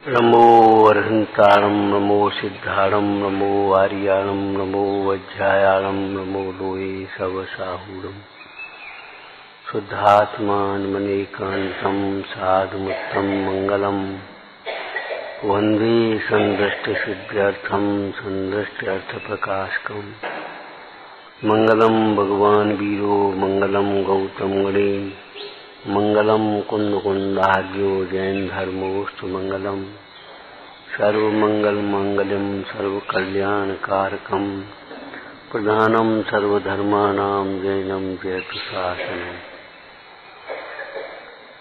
नमो अर्हंतारं नमो सिद्धारं नमो आर्याणं नमो वज्रायाणं नमो लोये सवसाहूरम् शुद्धात्मानमनेकान्तं साधुमुत्तम मंगलम् वन्दे सन्दृष्टसिद्ध्यर्थं सन्दृष्ट्यर्थप्रकाशकम् मंगलम भगवान वीरो मंगलम गौतम गणे मंगलम कुंद कुंदाग्यो जैन धर्मोस्तु मंगलम सर्वमंगल मंगलम सर्वकल्याण कारकम प्रधानम सर्वधर्मानां जैनम जयतु शासनम।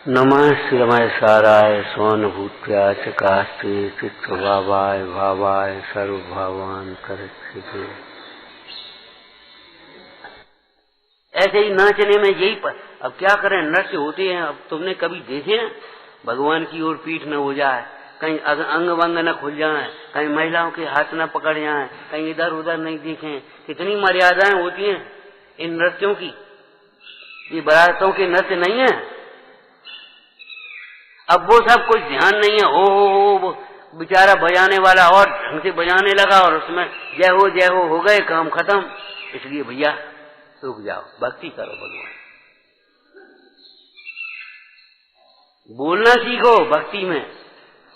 नमः श्रीरमय साराय स्वानुभूत्या चकास्ते चित्तभावाय भावाय सर्वभावान्तरक्षिते। ऐसे ही नाचने में यही पर अब क्या करें, नृत्य होते हैं। अब तुमने कभी देखे हैं भगवान की ओर पीठ न हो जाए, कहीं अंग वंग न खुल जाए, कहीं महिलाओं के हाथ न पकड़ जाए, कहीं इधर उधर नहीं देखें। कितनी मर्यादाएं होती हैं इन नृत्यों की। ये बारातों के नृत्य नहीं है। अब वो सब कुछ ध्यान नहीं है। ओ बेचारा बजाने वाला और ढंग से बजाने लगा और उसमें जय हो गए, काम खत्म। इसलिए भैया रुक जाओ, भक्ति करो भगवान। बोलना सीखो भक्ति में,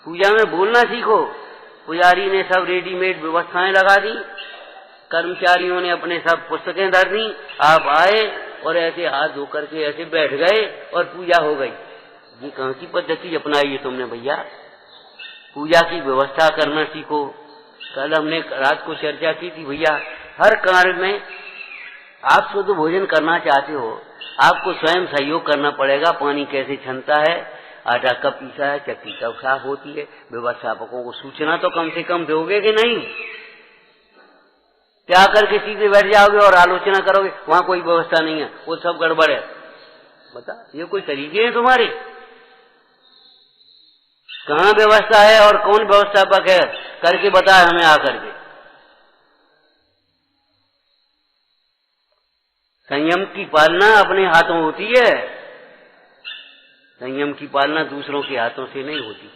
पूजा में बोलना सीखो। पुजारी ने सब रेडीमेड व्यवस्थाएं लगा दी, कर्मचारियों ने अपने सब पुस्तकें धर दी, आप आए और ऐसे हाथ धो करके ऐसे बैठ गए और पूजा हो गई। ये कहाँ की पद्धति अपनाई है तुमने भैया? पूजा की व्यवस्था करना सीखो। कल हमने रात को चर्चा की थी भैया, हर कार्य में आप शुद्ध भोजन करना चाहते हो, आपको स्वयं सहयोग करना पड़ेगा। पानी कैसे छनता है, आटा कब पीसा है, चक्की कब साफ होती है, व्यवस्थापकों को सूचना तो कम से कम दोगे कि नहीं? क्या करके सीधे बैठ जाओगे और आलोचना करोगे वहां कोई व्यवस्था नहीं है, वो सब गड़बड़ है। बता, ये कोई तरीके हैं तुम्हारे? कहाँ व्यवस्था है और कौन व्यवस्थापक है, करके बताए हमें आकर के। संयम की पालना अपने हाथों होती है, संयम की पालना दूसरों के हाथों से नहीं होती।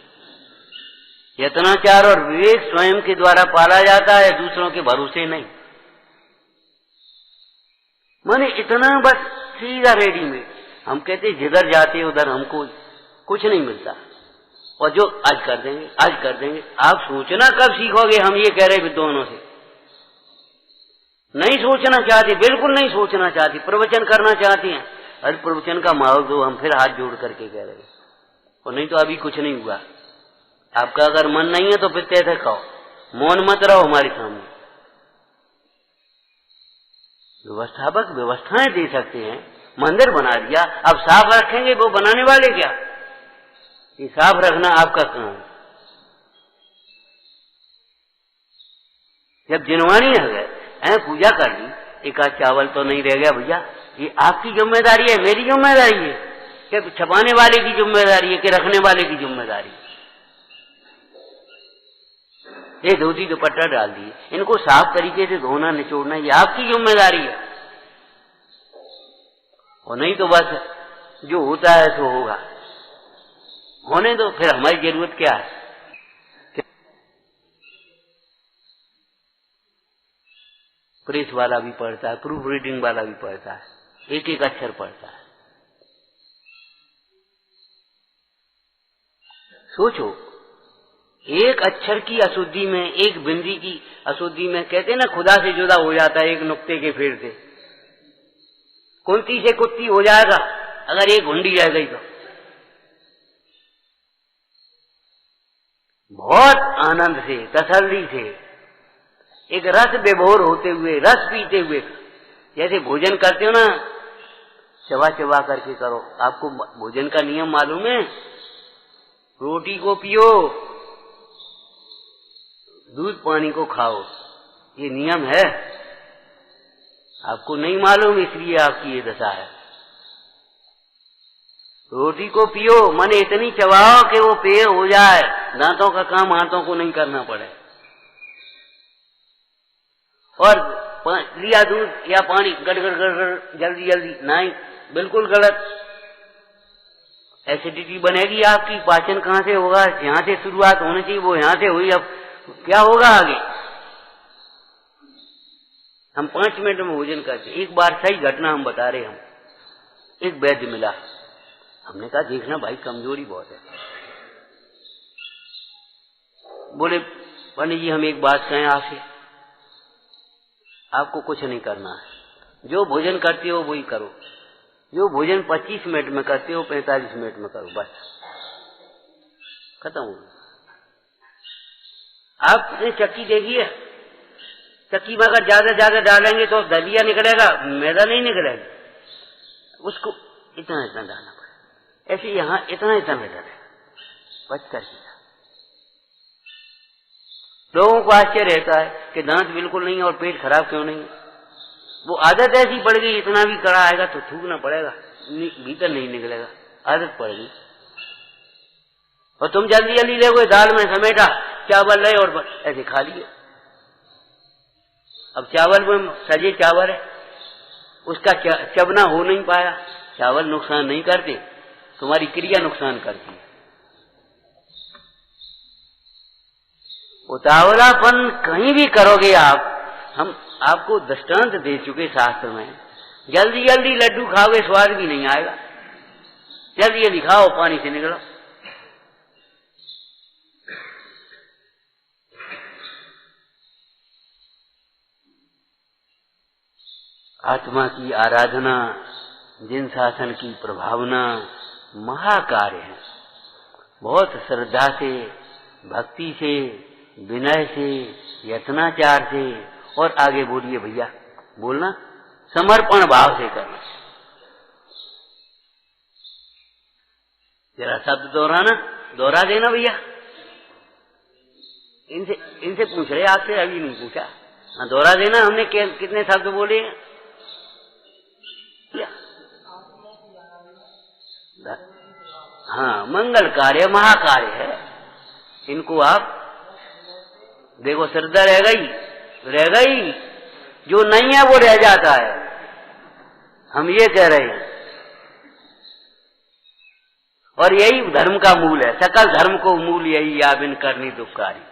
यत्नाचार और विवेक स्वयं के द्वारा पाला जाता है, दूसरों के भरोसे नहीं। माने इतना बस सीधा रेडीमेड। हम कहते जिधर जाते उधर हमको कुछ नहीं मिलता, और जो आज कर देंगे आज कर देंगे। आप सोचना कब सीखोगे? हम ये कह रहे विद्वानों से नहीं सोचना चाहती, बिल्कुल नहीं सोचना चाहती, प्रवचन करना चाहती हैं। अरे प्रवचन का माहौल दो, हम फिर हाथ जोड़ करके कह रहे हैं, और नहीं तो अभी कुछ नहीं हुआ। आपका अगर मन नहीं है तो फिर तैसे खाओ, मौन मत रहो हमारे सामने। व्यवस्थापक व्यवस्थाएं दे सकते हैं, मंदिर बना दिया, अब साफ रखेंगे वो बनाने वाले क्या? ये साफ रखना आपका काम है। जब जिनवानी आ गए पूजा कर ली, एक आध चावल तो नहीं रह गया भैया, ये आपकी जिम्मेदारी है, मेरी जिम्मेदारी है कि छपाने वाले की जिम्मेदारी है कि रखने वाले की जिम्मेदारी? ये धोती दुपट्टा डाल दिए, इनको साफ तरीके से धोना निचोड़ना ये आपकी जिम्मेदारी है। और नहीं तो बस जो होता है सो होगा, होने दो। फिर हमारी जरूरत क्या है? प्रेस वाला भी पढ़ता है, प्रूफ रीडिंग वाला भी पढ़ता है, एक एक अक्षर पढ़ता है। सोचो, एक अक्षर की अशुद्धि में, एक बिंदी की अशुद्धि में, कहते ना खुदा से जुदा हो जाता है एक नुक्ते के फेर से। कुंती से कुत्ती हो जाएगा अगर एक घुंडी रह गई तो। बहुत आनंद से, तसल्ली से, एक रस विभोर होते हुए, रस पीते हुए, जैसे भोजन करते हो ना, चबा चबा करके करो। आपको भोजन का नियम मालूम है? रोटी को पियो, दूध पानी को खाओ, ये नियम है। आपको नहीं मालूम, इसलिए आपकी ये दशा है। रोटी को पियो माने इतनी चबाओ कि वो पेय हो जाए, दांतों का काम हाथों को नहीं करना पड़े। और लिया दूध या पानी गड़गड़ गड़गड़ जल्दी जल्दी नहीं, बिल्कुल गलत। एसिडिटी बनेगी आपकी, पाचन कहाँ से होगा, यहाँ से शुरुआत होनी चाहिए, वो यहाँ से हुई, अब क्या होगा आगे। हम 5 मिनट में भोजन करते। एक बार सही घटना हम बता रहे, हम एक वैद्य मिला, हमने कहा देखना भाई कमजोरी बहुत है। बोले पंडित जी हम एक बात कहें आपसे, आपको कुछ नहीं करना है, जो भोजन करते हो वही करो, जो भोजन 25 मिनट में करते हो 45 मिनट में करो, बस खत्म हो। आपने चक्की देखी है, चक्की में अगर ज्यादा डालेंगे तो दलिया निकलेगा, मैदा नहीं निकलेगा, उसको इतना इतना डालना पड़ेगा। ऐसे यहाँ इतना इतना डालेगा, बच कर दिया। लोगों को आश्चर्य रहता है कि दांत बिल्कुल नहीं है और पेट खराब क्यों नहीं है। वो आदत ऐसी पड़ गई, इतना भी कड़ा आएगा तो थूकना पड़ेगा, भीतर नहीं निकलेगा, आदत पड़ गई। और तुम जल्दी जल्दी ले गए, दाल में समेटा, चावल ले और ऐसे खा लिए। अब चावल में सजे चावल है, उसका चबना हो नहीं पाया। चावल नुकसान नहीं करते, तुम्हारी क्रिया नुकसान करती है। उतावलापन कहीं भी करोगे आप, हम आपको दृष्टांत दे चुके शास्त्र में। जल्दी जल्दी लड्डू खाओगे, स्वाद भी नहीं आएगा। जल्दी जल्दी खाओ, पानी से निकलो। आत्मा की आराधना, जिन शासन की प्रभावना महाकार्य है। बहुत श्रद्धा से, भक्ति से, विनय से, यत्नाचार से, और आगे बोलिए भैया, बोलना, समर्पण भाव से करना। जरा शब्द दोहरा देना भैया। इनसे पूछ रहे, आपसे अभी नहीं पूछा। हाँ, दोहरा देना। हमने कितने शब्द बोले? हाँ, मंगल कार्य महाकार्य है। इनको आप देखो, श्रद्धा रह गई, जो नहीं है वो रह जाता है। हम ये कह रहे हैं, और यही धर्म का मूल है। सकल धर्म को मूल यही, या बिन करनी दुखकारी।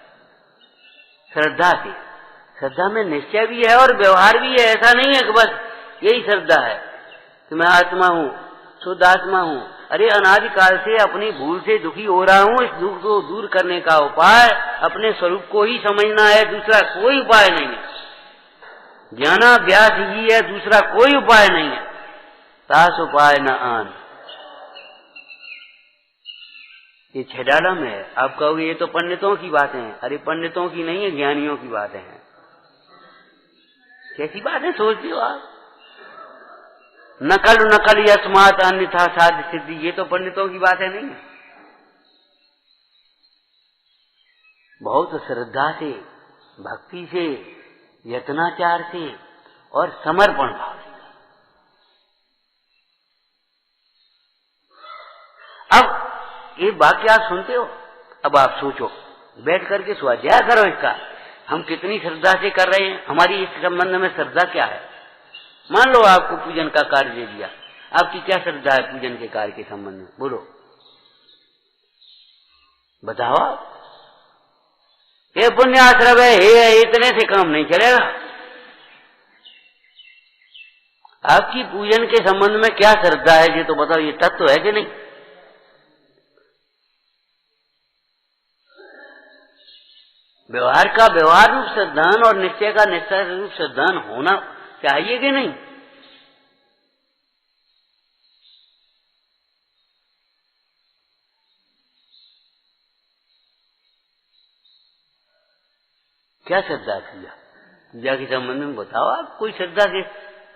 श्रद्धा से, श्रद्धा में निश्चय भी है और व्यवहार भी है। ऐसा नहीं है कि बस यही श्रद्धा है कि मैं आत्मा हूं, शुद्ध आत्मा हूं। अरे अनादिकाल से अपनी भूल से दुखी हो रहा हूं, इस दुख को दूर करने का उपाय अपने स्वरूप को ही समझना है, दूसरा कोई उपाय नहीं है। ज्ञानाभ्यास ही है, दूसरा कोई उपाय नहीं है। तास उपाय न आन। ये छेडाला में है। आप कहोगे ये तो पंडितों की बातें हैं। अरे पंडितों की नहीं है, ज्ञानियों की बातें हैं। कैसी बातें सोचती हो आप? नकल यस्मात अन्यथा साध्य सिद्धि, ये तो पंडितों की बातें नहीं है। बहुत श्रद्धा से, भक्ति से, यत्नाचार से और समर्पण भाव से। अब ये वाक्य आप सुनते हो, अब आप सोचो, बैठ करके स्वाध्याय करो इसका। हम कितनी श्रद्धा से कर रहे हैं, हमारी इस संबंध में श्रद्धा क्या है? मान लो आपको पूजन का कार्य दे दिया, आपकी क्या श्रद्धा है पूजन के कार्य के संबंध में? बोलो, बताओ आप। ये पुण्याश्रम है, इतने से काम नहीं चलेगा। आपकी पूजन के संबंध में क्या श्रद्धा है ये तो बताओ। ये तत्व है कि नहीं? व्यवहार का व्यवहार रूप श्रद्धान और निश्चय का निश्चय रूप श्रद्धान होना चाहिए कि नहीं? क्या श्रद्धा किया? पूजा के संबंध में बताओ आप। कोई श्रद्धा के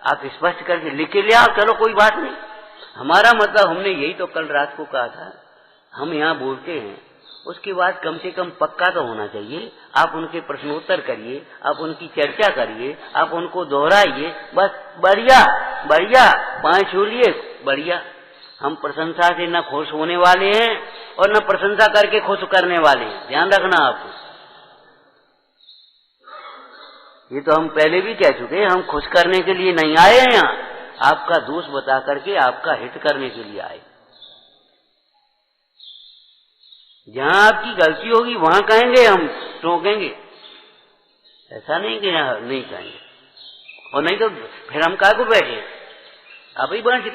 आप स्पष्ट करके लिख के ले आओ, चलो कोई बात नहीं। हमारा मतलब, हमने यही तो कल रात को कहा था, हम यहाँ बोलते हैं, उसके बाद कम से कम पक्का तो होना चाहिए। आप उनके प्रश्नोत्तर करिए, आप उनकी चर्चा करिए, आप उनको दोहराइए, बस बढ़िया बढ़िया, 5 छूलिए बढ़िया। हम प्रशंसा से न खुश होने वाले हैं और न प्रशंसा करके खुश करने वाले हैं, ध्यान रखना आपको। ये तो हम पहले भी कह चुके हैं, हम खुश करने के लिए नहीं आए हैं यहाँ, आपका दोष बता करके आपका हित करने के लिए आए। जहां आपकी गलती होगी वहां कहेंगे, हम टोकेंगे। ऐसा नहीं कि यहाँ नहीं कहेंगे, और नहीं तो फिर हम काहे को बैठे, आप ही बांट।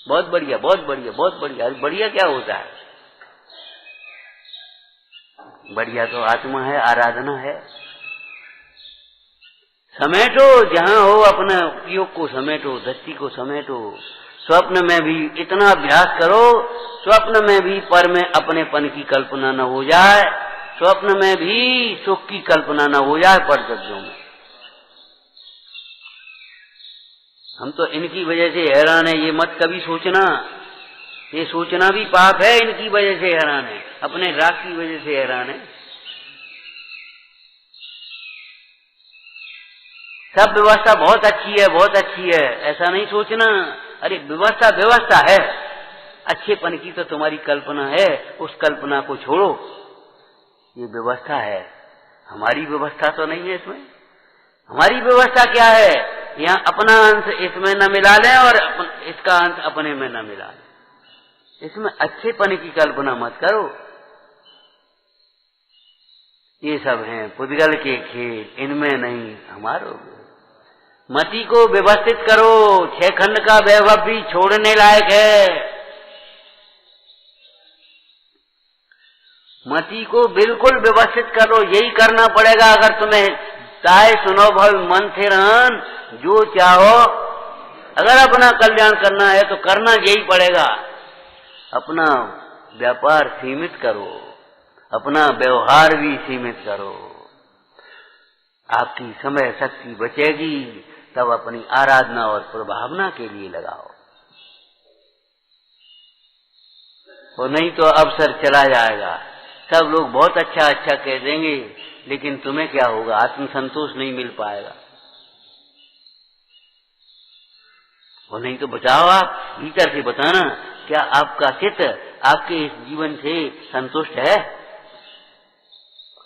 बहुत बढ़िया, बहुत बढ़िया, बहुत बढ़िया। बढ़िया क्या होता है? बढ़िया तो आत्मा है, आराधना है। समेटो, जहां हो अपने उपयोग को समेटो, दृष्टि को समेटो। स्वप्न में भी इतना अभ्यास करो, स्वप्न में भी पर में अपनेपन की कल्पना न हो जाए, स्वप्न में भी सुख की कल्पना न हो जाए पर दर्जों में। हम तो इनकी वजह से हैरान है, ये मत कभी सोचना, ये सोचना भी पाप है। इनकी वजह से हैरान है, अपने राग की वजह से हैरान है। सब व्यवस्था बहुत अच्छी है, बहुत अच्छी है, ऐसा नहीं सोचना। अरे व्यवस्था व्यवस्था है, अच्छेपन की तो तुम्हारी कल्पना है, उस कल्पना को छोड़ो। ये व्यवस्था है, हमारी व्यवस्था तो नहीं है इसमें। हमारी व्यवस्था क्या है? यहाँ अपना अंश इसमें न मिला लें और इसका अंश अपने में न मिला लें। इसमें अच्छेपन की कल्पना मत करो। ये सब हैं पुद्गल के खेल, इनमें नहीं हमारो। मति को व्यवस्थित करो, 6 खंड का वैभव भी छोड़ने लायक है। मति को बिल्कुल व्यवस्थित करो, यही करना पड़ेगा अगर तुम्हें चाहे सुनो भव मन से रहन, जो चाहो। अगर अपना कल्याण करना है तो करना यही पड़ेगा। अपना व्यापार सीमित करो, अपना व्यवहार भी सीमित करो। आपकी समय शक्ति बचेगी, तब अपनी आराधना और प्रभावना के लिए लगाओ, और नहीं तो अवसर चला जाएगा। सब लोग बहुत अच्छा अच्छा कह देंगे, लेकिन तुम्हें क्या होगा? आत्मसंतोष नहीं मिल पाएगा। और नहीं तो बताओ, आप भीतर से बताना, क्या आपका चित्त आपके इस जीवन से संतुष्ट है?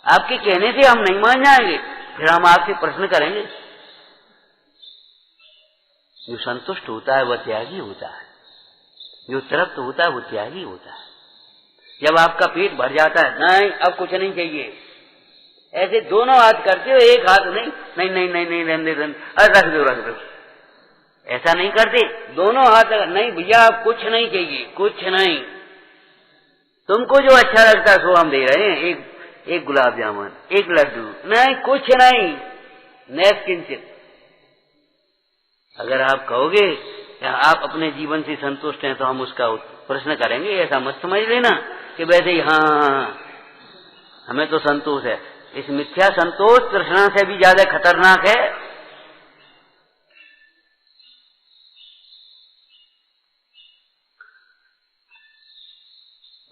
आपके कहने से हम नहीं मान जाएंगे, फिर हम आपसे प्रश्न करेंगे। जो संतुष्ट होता है वह त्यागी होता है, जो तृप्त होता है वो त्यागी होता है। जब आपका पेट भर जाता है, नहीं अब कुछ नहीं चाहिए, ऐसे दोनों हाथ करते हो, एक हाथ नहीं, नहीं नहीं नहीं नहीं रहने दे, अरे रख दो रख दो, ऐसा नहीं करते। दोनों हाथ नहीं भैया अब कुछ नहीं चाहिए, कुछ नहीं, तुमको जो अच्छा लगता है सो हम दे रहे हैं, एक गुलाब जामुन, एक लड्डू, नहीं कुछ नहीं, नैपकिंचित। अगर आप कहोगे आप अपने जीवन से संतुष्ट हैं तो हम उसका प्रश्न करेंगे। ऐसा मत समझ लेना कि वैसे ही हाँ हमें तो संतोष है। इस मिथ्या संतोष तृष्णा से भी ज्यादा खतरनाक है।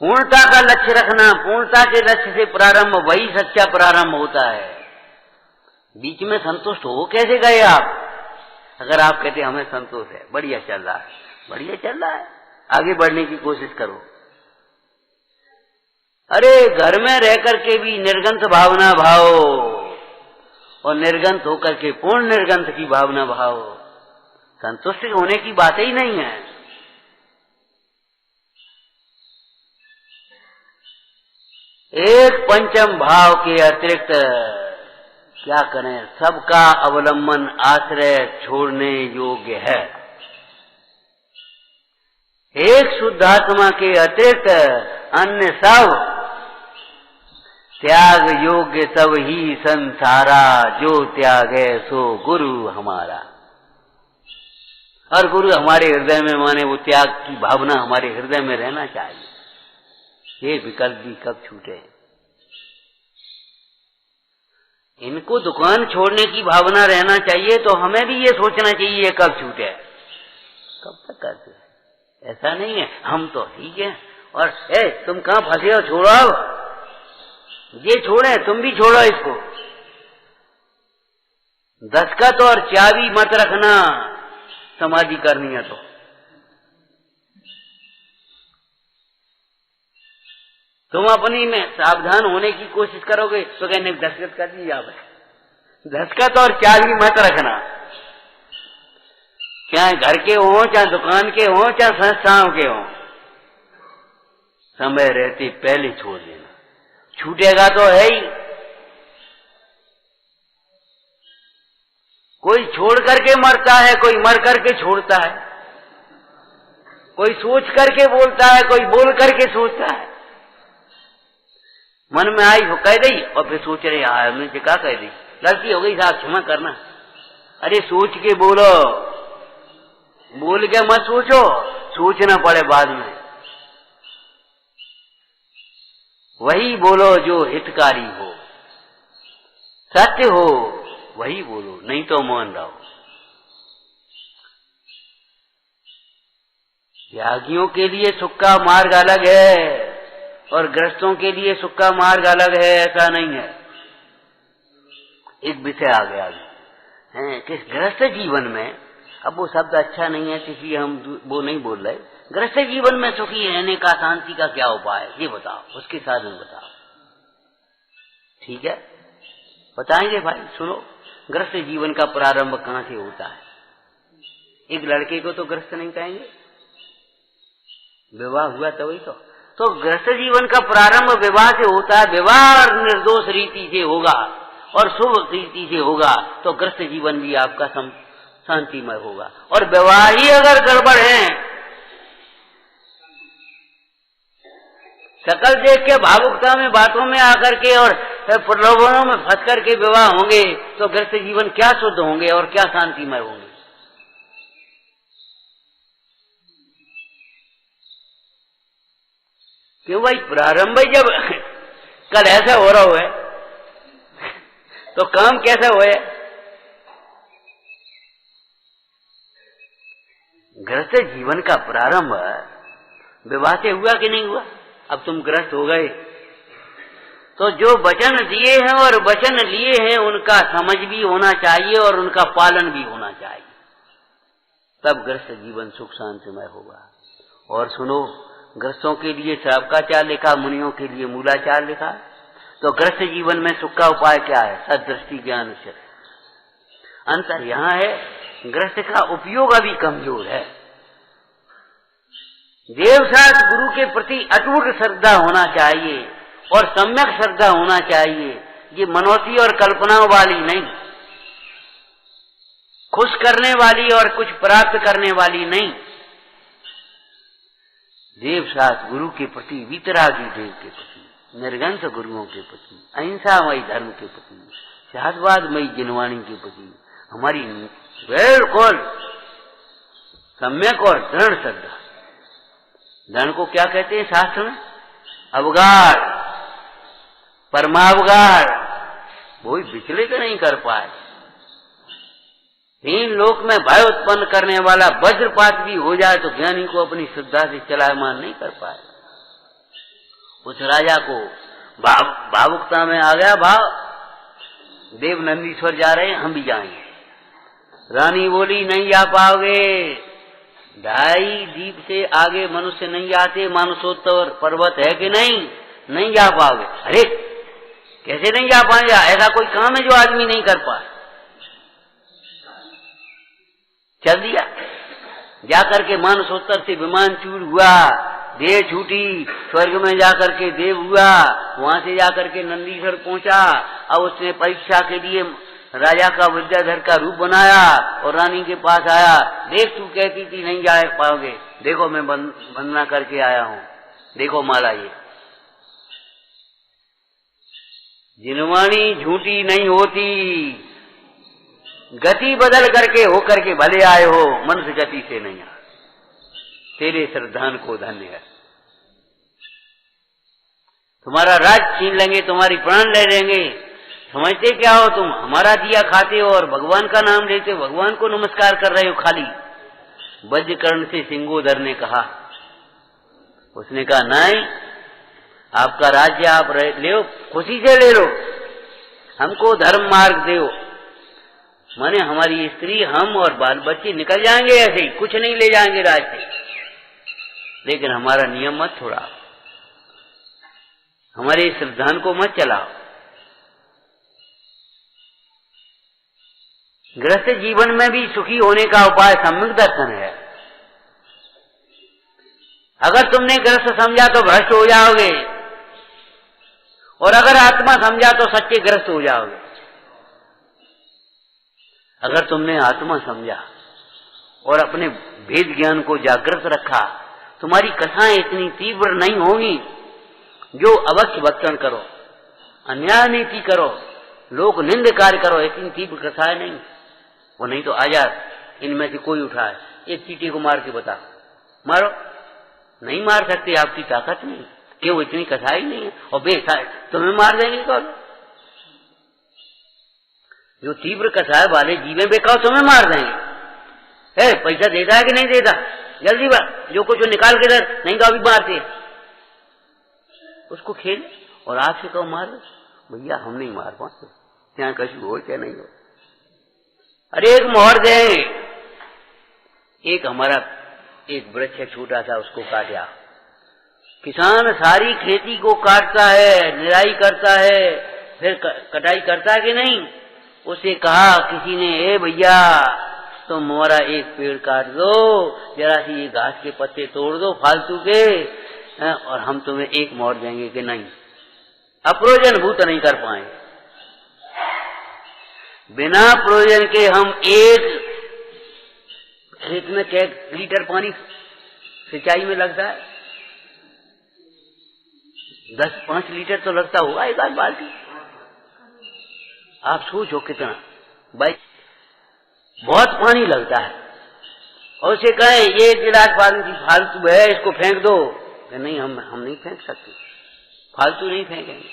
पूर्णता का लक्ष्य रखना, पूर्णता के लक्ष्य से प्रारंभ, वही सच्चा प्रारंभ होता है। बीच में संतुष्ट हो कैसे गए आप? अगर आप कहते हमें संतोष है, बढ़िया चल रहा है, बढ़िया चल रहा है, आगे बढ़ने की कोशिश करो। अरे घर में रह करके भी निर्गंत भावना भाव, और निर्गंत होकर के पूर्ण निर्गंत की भावना भाव, संतुष्ट होने की बात ही नहीं है। एक पंचम भाव के अतिरिक्त क्या करें? सबका अवलंबन आश्रय छोड़ने योग्य है। एक शुद्धात्मा के अतिरिक्त अन्य सब त्याग योग्य, सब ही संसारा, जो त्याग है सो गुरु हमारा। और गुरु हमारे हृदय में, माने वो त्याग की भावना हमारे हृदय में रहना चाहिए। ये विकल्प भी कब छूटे? इनको दुकान छोड़ने की भावना रहना चाहिए, तो हमें भी ये सोचना चाहिए कब छूटे, कब तक करते हैं। ऐसा नहीं है हम तो ठीक है, और तुम कहाँ फंसे हो, छोड़ो अब, ये छोड़े, तुम भी छोड़ो इसको। दस्तखत और चाबी मत रखना, समाधि करनी है तो। तुम अपनी में सावधान होने की कोशिश करोगे तो कहने दस्तखत कर दी जाए। दस्तखत और चाबी मत रखना, चाहे घर के हो, चाहे दुकान के हो, चाहे संस्थाओं के हो। समय रहते पहले छोड़ देना। छूटेगा तो है ही। कोई छोड़ करके मरता है, कोई मर करके छोड़ता है, कोई सोच करके बोलता है, कोई बोल करके सोचता है। मन में आई हो कह दी और फिर सोच रहे हमने क्या कह दी, गलती हो गई साहब क्षमा करना। अरे सोच के बोलो, बोल के मत सोचो, सोचना पड़े बाद में। वही बोलो जो हितकारी हो, सत्य हो, वही बोलो, नहीं तो मौन रहो। त्यागियों के लिए सुख का मार्ग अलग है और गृहस्थों के लिए सुख का मार्ग अलग है, ऐसा नहीं है। एक विषय आ गया है कि गृहस्थ जीवन में, अब वो शब्द अच्छा नहीं है इसलिए हम वो नहीं बोल रहे। गृहस्थ जीवन में सुखी रहने का, शांति का क्या उपाय है ये बताओ, उसके साधन बताओ। ठीक है, बताएंगे भाई। सुनो, गृहस्थ जीवन का प्रारंभ कहाँ से होता है? एक लड़के को तो गृहस्थ नहीं कहेंगे, विवाह हुआ तो वही तो गृहस्थ जीवन का प्रारंभ विवाह से होता है। विवाह निर्दोष रीति से होगा और शुभ रीति से होगा तो गृहस्थ जीवन भी आपका शांतिमय होगा। और विवाह ही अगर गड़बड़ है, शकल देख के भावुकता में बातों में आकर के और प्रलोभनों में फंस करके विवाह होंगे तो गृहस्थ जीवन क्या शुद्ध होंगे और क्या शांतिमय होंगे? क्यों भाई? प्रारंभ ही जब कल ऐसा हो रहा है तो काम कैसा हुआ है? गृहस्थ जीवन का प्रारंभ विवाह से हुआ कि नहीं हुआ? अब तुम गृहस्थ हो गए तो जो वचन दिए हैं और वचन लिए हैं उनका समझ भी होना चाहिए और उनका पालन भी होना चाहिए, तब गृहस्थ जीवन सुख शांतिमय होगा। और सुनो, गृहस्थों के लिए सबका चार लिखा, मुनियों के लिए मूलाचार लिखा। तो गृहस्थ जीवन में सुख का उपाय क्या है? सदृष्टि ज्ञान से। अंतर यहाँ है, गृहस्थ का उपयोग अभी कमजोर है। देवशास्त्र गुरु के प्रति अटूट श्रद्धा होना चाहिए और सम्यक श्रद्धा होना चाहिए। ये मनोती और कल्पनाओं वाली नहीं, खुश करने वाली और कुछ प्राप्त करने वाली नहीं। देवशास्त्र गुरु के प्रति, वीतरागी देव के प्रति, निर्गंथ गुरुओं के प्रति, अहिंसामयी धर्म के प्रति, शास्त्रवादमयी जिनवाणी के प्रति हमारी बिल्कुल सम्यक और दृढ़ श्रद्धा। धन को क्या कहते हैं शास्त्र में? अवगाढ़, परमावगाढ़। वो विचलित नहीं कर पाए। तीन लोक में भय उत्पन्न करने वाला वज्रपात भी हो जाए तो ज्ञानी को अपनी श्रद्धा से चलायमान नहीं कर पाए। उस राजा को भावुकता में आ गया भाव, देव नंदीश्वर जा रहे हैं, हम भी जाएंगे। रानी बोली नहीं जा पाओगे, 2.5 दीप से आगे मनुष्य नहीं जाते, मानसोत्तर पर्वत है कि नहीं जा पाओगे। अरे कैसे नहीं जा पाएंगे? ऐसा कोई काम है जो आदमी नहीं कर पाए? चल दिया, जाकर के मानसोत्तर से विमान चूर हुआ, देह छूटी, स्वर्ग में जाकर के देव हुआ, वहां से जाकर के नंदीश्वर पहुंचा। अब उसने परीक्षा के लिए राजा का विद्याधर का रूप बनाया और रानी के पास आया। देख तू कहती थी नहीं जा पाओगे, देखो मैं वंदना करके आया हूं, देखो माला ये। जिनवाणी झूठी नहीं होती, गति बदल करके होकर के भले आए हो, मनुष्य गति से नहीं आए। तेरे श्रद्धान को धन्य है। तुम्हारा राज छीन लेंगे, तुम्हारी प्राण ले लेंगे, समझते क्या हो तुम? हमारा दिया खाते हो और भगवान का नाम लेते हो, भगवान को नमस्कार कर रहे हो खाली। वज्रकर्ण से सिंगोदर ने कहा, उसने कहा नहीं, आपका राज्य आप ले लो, खुशी से ले लो, हमको धर्म मार्ग दो। माने हमारी स्त्री, हम और बाल बच्चे निकल जाएंगे ऐसे ही, कुछ नहीं ले जाएंगे राज्य से, लेकिन हमारा नियम मत छोड़ाओ, हमारे श्रद्धान को मत चलाओ। गृहस्थ जीवन में भी सुखी होने का उपाय सम्यक दर्शन है। अगर तुमने गृहस्थ समझा तो भ्रष्ट हो जाओगे, और अगर आत्मा समझा तो सच्चे गृहस्थ हो जाओगे। अगर तुमने आत्मा समझा और अपने भेद ज्ञान को जागृत रखा, तुम्हारी कथाएं इतनी तीव्र नहीं होंगी। जो अवश्य भक्षण करो, अन्याय नीति करो, लोक निंद कार्य करो, इतनी तीव्र कथाएं नहीं। वो नहीं तो आजाद इनमें से कोई उठाए, एक चींटी को मार के बता, मारो, नहीं मार सकते, आपकी ताकत नहीं, क्यों? इतनी कथाई नहीं है। और बेसा तुम्हें मार देंगे कौन? जो तीव्र कथाएं वाले जीवे बेकाओ तुम्हें मार देंगे। पैसा देता है कि नहीं देता? जल्दी बात, जो कुछ निकाल के दर, नहीं तो अभी मारते उसको खेल, और आपसे कहो मार, भैया हम नहीं मार पाते, यहाँ कछु हो क्या नहीं हो। अरे एक मोहर देंगे, एक हमारा एक वृक्ष छोटा सा, उसको काटा। किसान सारी खेती को काटता है, निराई करता है, फिर कटाई करता है कि नहीं? उसे कहा किसी ने, ए भैया तुम मोरा एक पेड़ काट दो, जरा सी ये घास के पत्ते तोड़ दो फालतू के, और हम तुम्हें एक मोहर देंगे कि नहीं। अप्रयोजन भूत नहीं कर पाएंगे। बिना प्रयोजन के हम एक खेत में कै लीटर पानी सिंचाई में लगता है? 10-5 लीटर तो लगता होगा एक आध बाल्टी। आप सोचो कितना भाई, बहुत पानी लगता है। और उसे कहें ये गिलास पानी फालतू है, इसको फेंक दो, कि नहीं हम नहीं फेंक सकते, फालतू नहीं फेंकेंगे,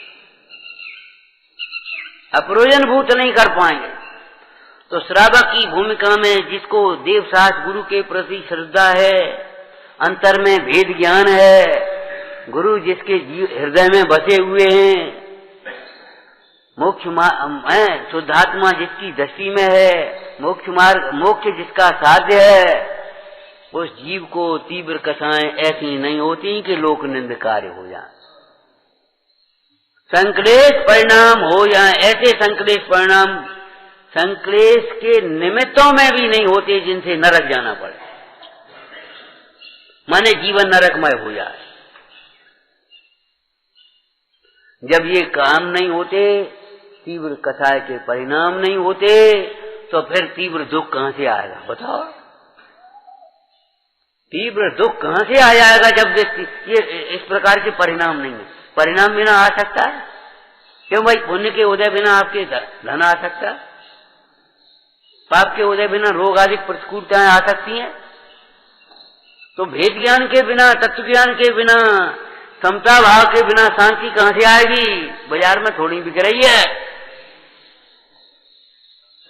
अप्रयोजन भूत नहीं कर पाएंगे। तो श्रावक की भूमिका में जिसको देवशास्त्र गुरु के प्रति श्रद्धा है, अंतर में भेद ज्ञान है, गुरु जिसके हृदय में बसे हुए हैं, मोक्ष शुद्धात्मा जिसकी दृष्टि में है, मोक्ष जिसका साध्य है, उस जीव को तीव्र कथाएं ऐसी नहीं होती कि लोक निंद कार्य हो जाए, संक्लेश परिणाम हो जाए। ऐसे संक्लेश परिणाम संक्लेश के निमित्तों में भी नहीं होते जिनसे नरक जाना पड़े, माने जीवन नरकमय हो जाए। जब ये काम नहीं होते, तीव्र कथाएं के परिणाम नहीं होते, तो फिर तीव्र दुख कहां से आएगा बताओ? तीव्र दुख कहां से आ जाएगा जब ये इस प्रकार के परिणाम नहीं है? परिणाम बिना आ सकता है? क्यों भाई? पुण्य के उदय बिना आपके धन आ सकता है? पाप के उदय बिना रोग आदि प्रतिकूलताएं आ सकती हैं? तो भेद ज्ञान के बिना, तत्व ज्ञान के बिना, समता भाव के बिना शांति कहां से आएगी? बाजार में थोड़ी बिक रही है।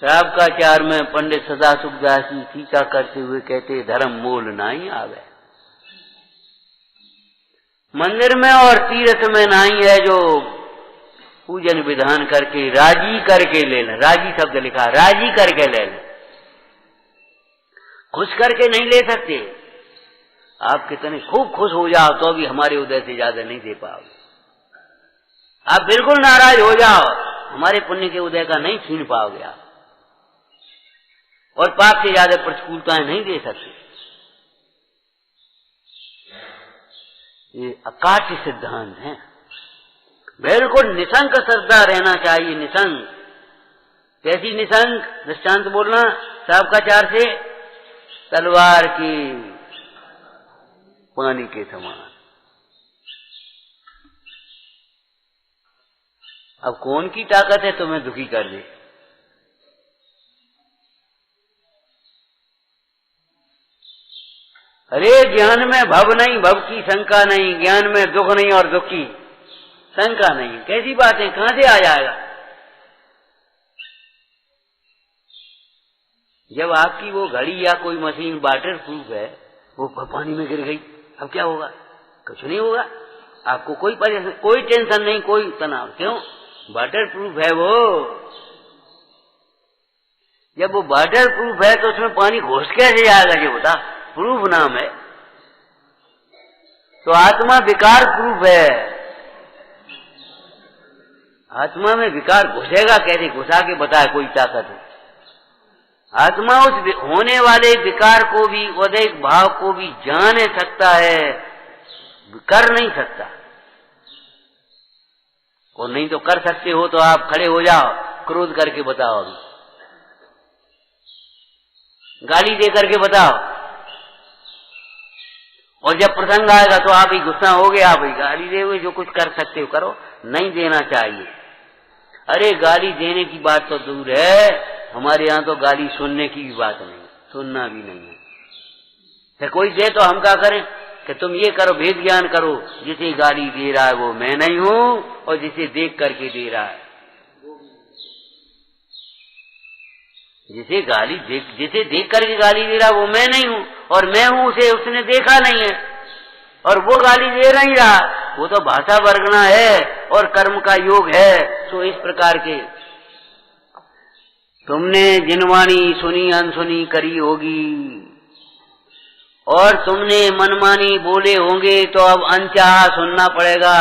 श्रावकाचार में पंडित सदा सुखदास जी टीका करते हुए कहते, धर्म मोल नहीं आवे। मंदिर में और तीर्थ में नहीं है जो पूजन विधान करके राजी करके ले लें। राजी शब्द लिखा, राजी करके ले लें, खुश करके नहीं ले सकते। आप कितने खूब खुश हो जाओ तो भी हमारे उदय से ज्यादा नहीं दे पाओगे। आप बिल्कुल नाराज हो जाओ, हमारे पुण्य के उदय का नहीं छीन पाओगे आप, और पाप से ज्यादा प्रतिकूलताएं नहीं दे सकते। ये अकाट्य सिद्धांत है। बिल्कुल निशंक श्रद्धा रहना चाहिए, निशंक। कैसी निशंक? दृष्टांत बोलना श्रावकाचार से, तलवार की पानी के समान। अब कौन की ताकत है तुम्हें दुखी कर दे? अरे ज्ञान में भव नहीं, भव की शंका नहीं, ज्ञान में दुख नहीं और दुख की शंका नहीं। कैसी बात है? कहां से आ जाएगा? जब आपकी वो घड़ी या कोई मशीन वाटर प्रूफ है, वो पानी में गिर गई, अब क्या होगा? कुछ नहीं होगा। आपको कोई परेशानी, कोई टेंशन नहीं, कोई तनाव। क्यों? वाटर प्रूफ है वो। जब वो वाटर प्रूफ है तो उसमें पानी घुस कैसे जाएगा? ये बता, प्रूफ नाम है। तो आत्मा विकार प्रूफ है। आत्मा में विकार घुसेगा कैसे? घुसा के बताए कोई ताकत है? आत्मा उस होने वाले विकार को भी, उदय भाव को भी जान सकता है, कर नहीं सकता। और नहीं तो कर सकते हो तो आप खड़े हो जाओ, क्रोध करके बताओ, अभी गाली दे करके बताओ, और जब प्रसंग आएगा तो आप ही गुस्सा हो गए, आप ही गाली दे हुए, जो कुछ कर सकते हो करो, नहीं देना चाहिए। अरे गाली देने की बात तो दूर है, हमारे यहाँ तो गाली सुनने की भी बात नहीं, सुनना भी नहीं है। तो कोई दे तो हम क्या करें कि तुम ये करो, भेद ज्ञान करो, जिसे गाली दे रहा है वो मैं नहीं हूं, और जिसे देख करके दे रहा है, जिसे देख करके गाली दे रहा है वो मैं नहीं हूं, और मैं हूं उसे उसने देखा नहीं है, और वो गाली दे नहीं रहा, वो तो भाषा वर्गना है और कर्म का योग है। तो इस प्रकार के तुमने जिनवाणी सुनी अनसुनी करी होगी, और तुमने मनमानी बोले होंगे, तो अब अनचाहा सुनना पड़ेगा।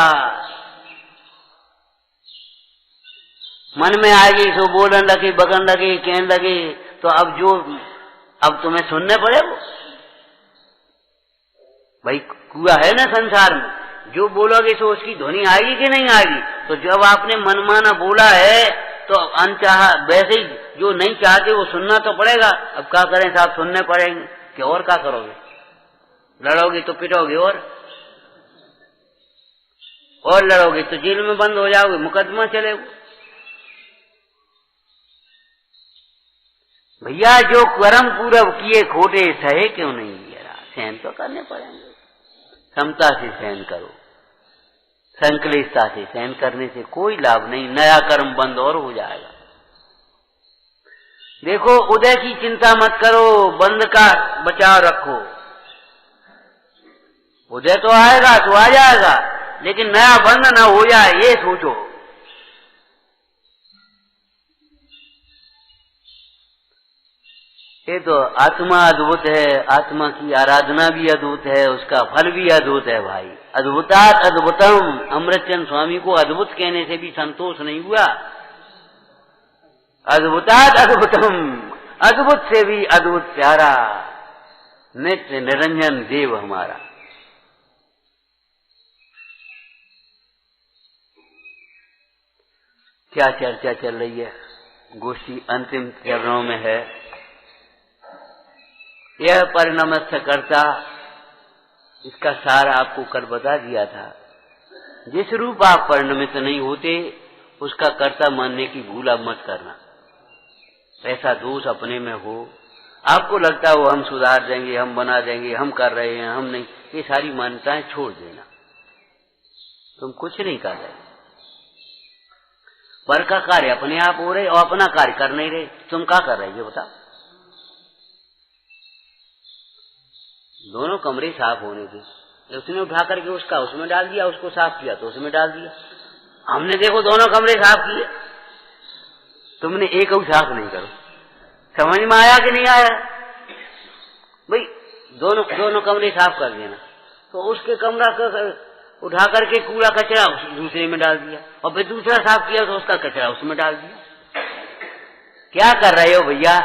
मन में आएगी सो बोलन लगे, बगन लगे, कहने लगे, तो अब तुम्हें सुनने पड़े वो। भाई कुआ है ना संसार में, जो बोलोगे तो उसकी ध्वनि आएगी कि नहीं आएगी। तो जब आपने मनमाना बोला है तो अनचाहा, वैसे ही जो नहीं चाहते वो सुनना तो पड़ेगा। अब क्या करें साहब, सुनने पड़ेंगे कि और क्या करोगे, लड़ोगे तो पिटोगे, और लड़ोगे तो जेल में बंद हो जाओगे, मुकदमा चलेगा। भैया जो कर्म पूरब किए खोटे सहे क्यों नहीं, जरा सहन तो करने पड़ेंगे। क्षमता से सहन करो, संकलेशता से सहन करने से कोई लाभ नहीं, नया कर्म बंद और हो जाएगा। देखो उदय की चिंता मत करो, बंद का बचाव रखो। उदय तो आएगा तो आ जाएगा, लेकिन नया बंद ना हो जाए ये सोचो। ये तो आत्मा अद्भुत है, आत्मा की आराधना भी अद्भुत है, उसका फल भी अद्भुत है भाई। अद्भुतात् अद्भुतम, अमृतचंद स्वामी को अद्भुत कहने से भी संतोष नहीं हुआ। अद्भुतात् अद्भुतम, अद्भुत से भी अद्भुत प्यारा नित्य निरंजन देव हमारा। क्या चर्चा चल रही है, गोष्ठी अंतिम चरणों में है। यह परिणमस्य कर्ता, इसका सार आपको कल बता दिया था। जिस रूप आप परिणमित नहीं होते उसका कर्ता मानने की भूल अब मत करना। ऐसा दोष अपने में हो, आपको लगता हो हम सुधार देंगे, हम बना देंगे, हम कर रहे हैं, हम नहीं, ये सारी मान्यताएं छोड़ देना। तुम कुछ नहीं कर रहे, पर का कार्य अपने आप हो रहे और अपना कार्य कर नहीं रहे। तुम क्या कर रहे हो बताओ। दोनों कमरे साफ होने थे, उसने उठा करके उसका उसमें डाल दिया, उसको साफ किया तो उसमें डाल दिया। हमने देखो दोनों कमरे साफ किए, तुमने एक और साफ नहीं करो। समझ में आया कि नहीं आया भाई? दोनों कमरे साफ कर देना, तो उसके कमरा का उठा करके कूड़ा कचरा दूसरे में डाल दिया, और फिर दूसरा साफ किया तो उसका कचरा उसमें डाल दिया। क्या कर रहे हो भैया?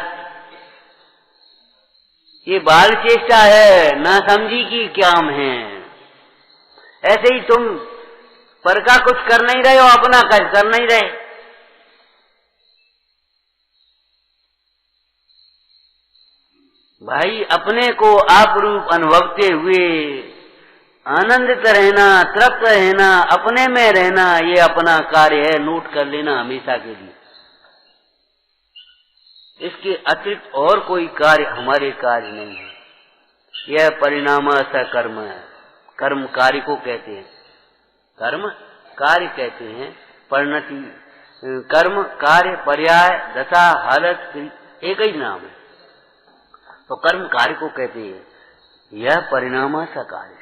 ये बाल चेष्टा है, ना समझी की काम है। ऐसे ही तुम पर का कुछ कर नहीं रहे हो, अपना कर नहीं रहे। भाई अपने को आप रूप अनुभवते हुए आनंदित रहना, तृप्त रहना, अपने में रहना, ये अपना कार्य है। नोट कर लेना हमेशा के लिए। इसके अतिरिक्त और कोई कार्य हमारे कार्य नहीं है। यह परिणाम सकर्म है। कर्म कार्य को कहते हैं, कर्म कार्य कहते हैं। परिणति, कर्म कार्य, पर्याय, दशा, हालत एक ही नाम है। तो कर्म कार्य को कहते हैं। यह परिणाम सा कार्य,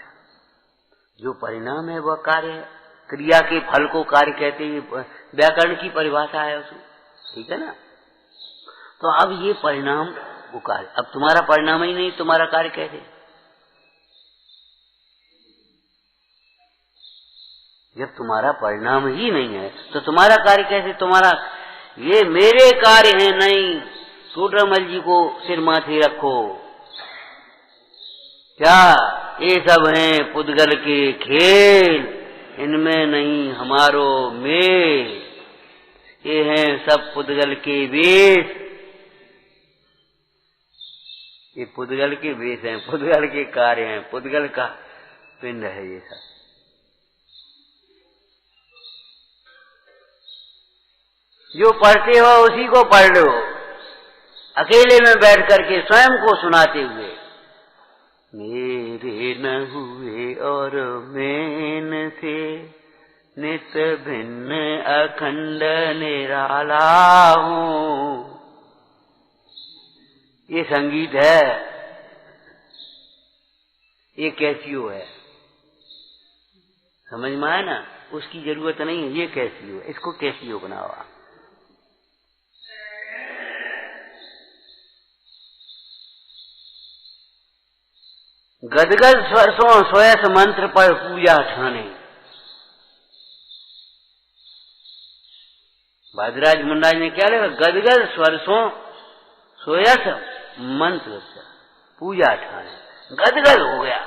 जो परिणाम है वह कार्य है। क्रिया के फल को कार्य कहते हैं, व्याकरण की परिभाषा है उसमें, ठीक है ना। तो अब ये परिणाम वो कार्य, अब तुम्हारा परिणाम ही नहीं, तुम्हारा कार्य कैसे? जब तुम्हारा परिणाम ही नहीं है तो तुम्हारा कार्य कैसे? तुम्हारा ये मेरे कार्य है नहीं। टोडरमल जी को सिर माथे रखो। क्या ये सब हैं पुद्गल के खेल, इनमें नहीं हमारो मेल, ये हैं सब पुद्गल के वेश। ये पुद्गल के वेश हैं, पुद्गल के कार्य हैं, पुद्गल का पिंड है ये सब। जो पढ़ते हो उसी को पढ़ लो, अकेले में बैठ करके स्वयं को सुनाते हुए। मेरे न हुए और मैन से नित भिन्न अखंड निराला हूँ। ये संगीत है, ये कैसियो है, समझ में आया ना? उसकी जरूरत नहीं है, ये कैसियो है, इसको कैसियो बनाओ आप। गदगद स्वरसों सोयस मंत्र पर पूजा ठाने। भाद्राज मुंडाज ने क्या लिखा? गदगद स्वरसों सोयस मंत्र पूजा ठाने। गदगद हो गया,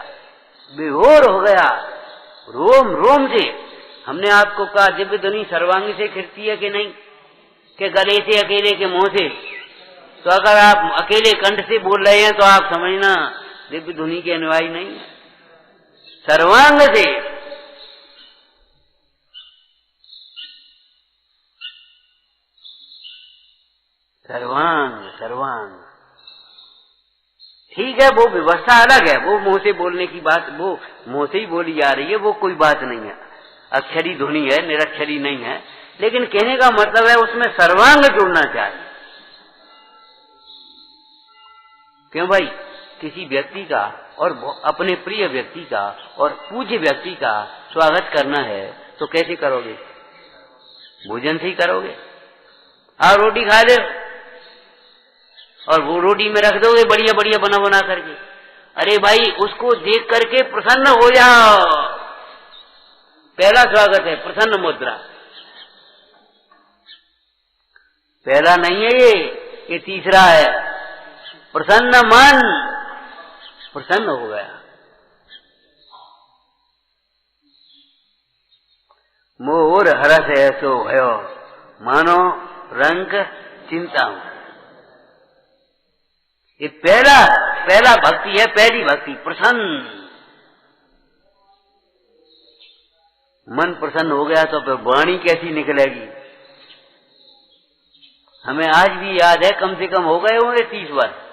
बेहोर हो गया, रोम रोम से। हमने आपको कहा दिव्य ध्वनि सर्वांग से खिरती है कि नहीं, कि गले से, अकेले के मुंह से। तो अगर आप अकेले कंठ से बोल रहे हैं तो आप समझना दिव्य ध्वनि के अनुयायी नहीं है। सर्वांग से, सर्वांग सर्वांग ठीक है, वो व्यवस्था अलग है, वो मुंह से बोलने की बात, वो मुंह से ही बोली जा रही है, वो कोई बात नहीं है। अक्षरी ध्वनि है, निरक्षरी नहीं है, लेकिन कहने का मतलब है उसमें सर्वांग जुड़ना चाहिए। क्यों भाई? किसी व्यक्ति का और अपने प्रिय व्यक्ति का और पूज्य व्यक्ति का स्वागत करना है तो कैसे करोगे? भोजन से ही करोगे। आप रोटी खा ले और वो रोटी में रख दोगे बढ़िया बढ़िया बना बना करके। अरे भाई, उसको देख करके प्रसन्न हो जाओ। पहला स्वागत है प्रसन्न मुद्रा। पहला नहीं है ये तीसरा है। प्रसन्न मन, प्रसन्न हो गया। मोर हरस ऐसो भयो, मानो रंग चिंता। ये पहला भक्ति है, पहली भक्ति प्रसन्न। मन प्रसन्न हो गया तो फिर वाणी कैसी निकलेगी? हमें आज भी याद है, कम से कम हो गए होंगे 30 वर्ष।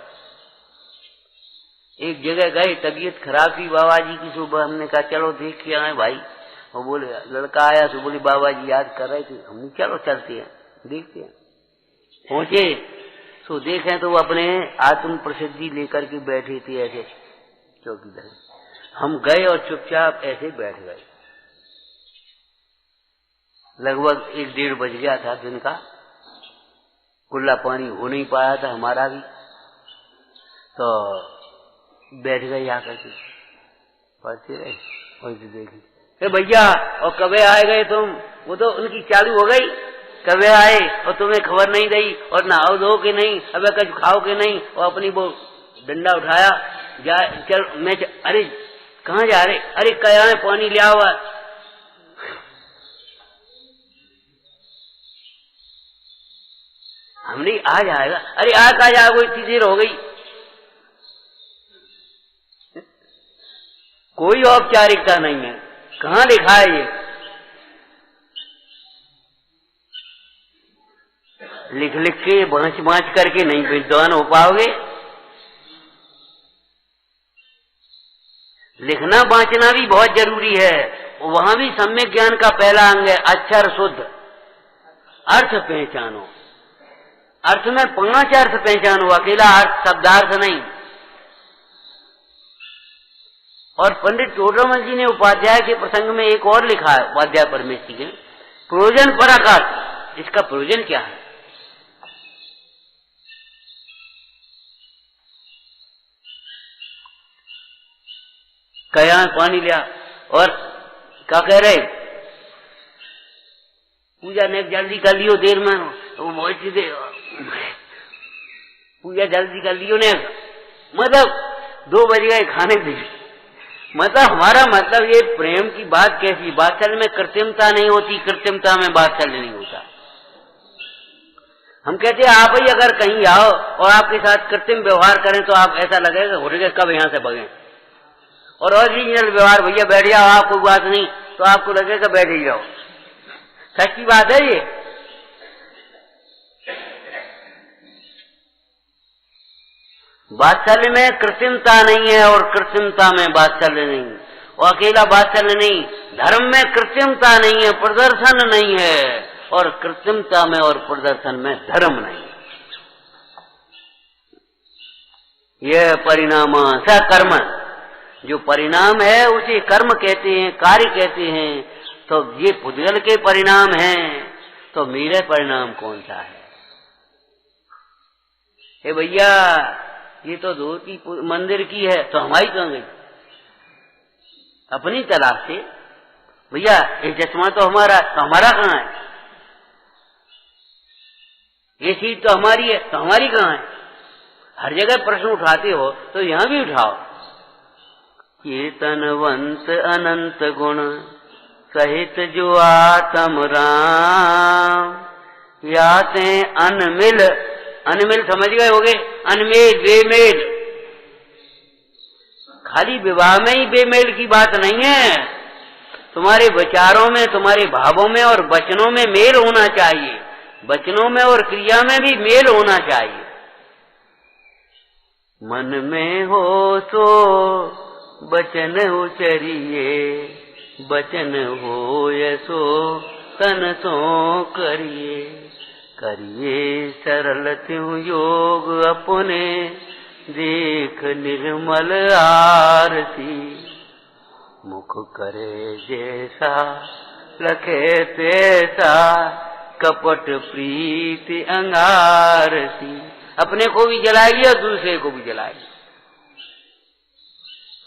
एक जगह गए, तबीयत खराब थी बाबा जी की। सुबह हमने कहा चलो देख के आए भाई। वो बोले, लड़का आया तो बोले बाबा जी याद कर रहे थे। हमने चलो चलते हैं देखते हैं। पहुंचे तो देखें तो वो अपने आत्म प्रसिद्धि लेकर के बैठे थे ऐसे चौकीदार। हम गए और चुपचाप ऐसे बैठ गए। लगभग 1-1:30 बज गया था दिन का। कुल्ला पानी हो नहीं पाया था हमारा भी, तो बैठ गए आकर के पढ़ते रहे। और देखी भैया, और कब आए गए तुम? वो तो उनकी चालू हो गई, कब आए और तुम्हें खबर नहीं दी, और नहाओ धो के नहीं, अब कुछ खाओ के नहीं। और अपनी वो डंडा उठाया, जा चल मैं अरे कहाँ जा रहे? अरे क्या है, पानी लिया हुआ। हमने आज आएगा, अरे आज आ जाएगा, इतनी देर हो गई। कोई औपचारिकता नहीं है। कहाँ लिखा है ये? लिख लिख के बाँच करके नहीं विद्वान हो पाओगे। लिखना बाँचना भी बहुत जरूरी है। वहां भी सम्यक ज्ञान का पहला अंग है अक्षर शुद्ध। अर्थ पहचानो। अर्थ में 5 अर्थ पहचानो, अकेला अर्थ शब्दार्थ नहीं। और पंडित टोडरमल जी ने उपाध्याय के प्रसंग में एक और लिखा है, उपाध्याय परमेश्वरी के प्रयोजन परक अर्थ। इसका प्रयोजन क्या है? कया पानी लिया और क्या कह रहे? पूजा ने जल्दी कर लियो, देर में वो बहुत चीजें। पूजा जल्दी कर लियो ने, मतलब 2 बज गए, खाने भी मतलब हमारा मतलब ये प्रेम की बात कैसी, वात्सल्य में कृत्रिमता नहीं होती, कृत्रिमता में वात्सल्य नहीं होता। हम कहते हैं आप ही अगर कहीं आओ और आपके साथ कृत्रिम व्यवहार करें तो आप ऐसा लगेगा उठे कब यहाँ से भगें, और ओरिजिनल व्यवहार भैया बैठ जाओ आप कोई बात नहीं तो आपको लगेगा बैठ ही जाओ। सच्ची बात है ये। वात्सल्य में कृत्रिमता नहीं है और कृत्रिमता में वात्सल्य नहीं, और अकेला वात्सल्य नहीं, धर्म में कृत्रिमता नहीं है, प्रदर्शन नहीं है, और कृत्रिमता में और प्रदर्शन में धर्म नहीं। यह परिणाम सकर्म, जो परिणाम है उसे कर्म कहते हैं, कार्य कहते हैं। तो ये पुद्गल के परिणाम हैं, तो मेरे परिणाम कौन सा है? हे भैया ये तो धोती मंदिर की है, तो हमारी कहाँ गई? अपनी तलाश से भैया ये चश्मा तो हमारा, तो हमारा कहाँ है? ये चीज तो हमारी है, तो हमारी कहाँ है? हर जगह प्रश्न उठाते हो तो यहां भी उठाओ। कीर्तनवंत अनंत गुण सहित जो आत्म राम, याते अनमिल, अनमिल समझ गए होगे, अनमेल बेमेल। खाली विवाह में ही बेमेल की बात नहीं है, तुम्हारे विचारों में, तुम्हारे भावों में और वचनों में मेल होना चाहिए, वचनों में और क्रिया में भी मेल होना चाहिए। मन में हो सो बचन उचरिए, बचन हो यसो तन सो करिए, करिए सरल त्यों योग अपने, देख निर्मल आरती, मुख करे जैसा लखे तैसा, कपट प्रीति अंगारती। अपने को भी जलाएगी और दूसरे को भी जलाएगी।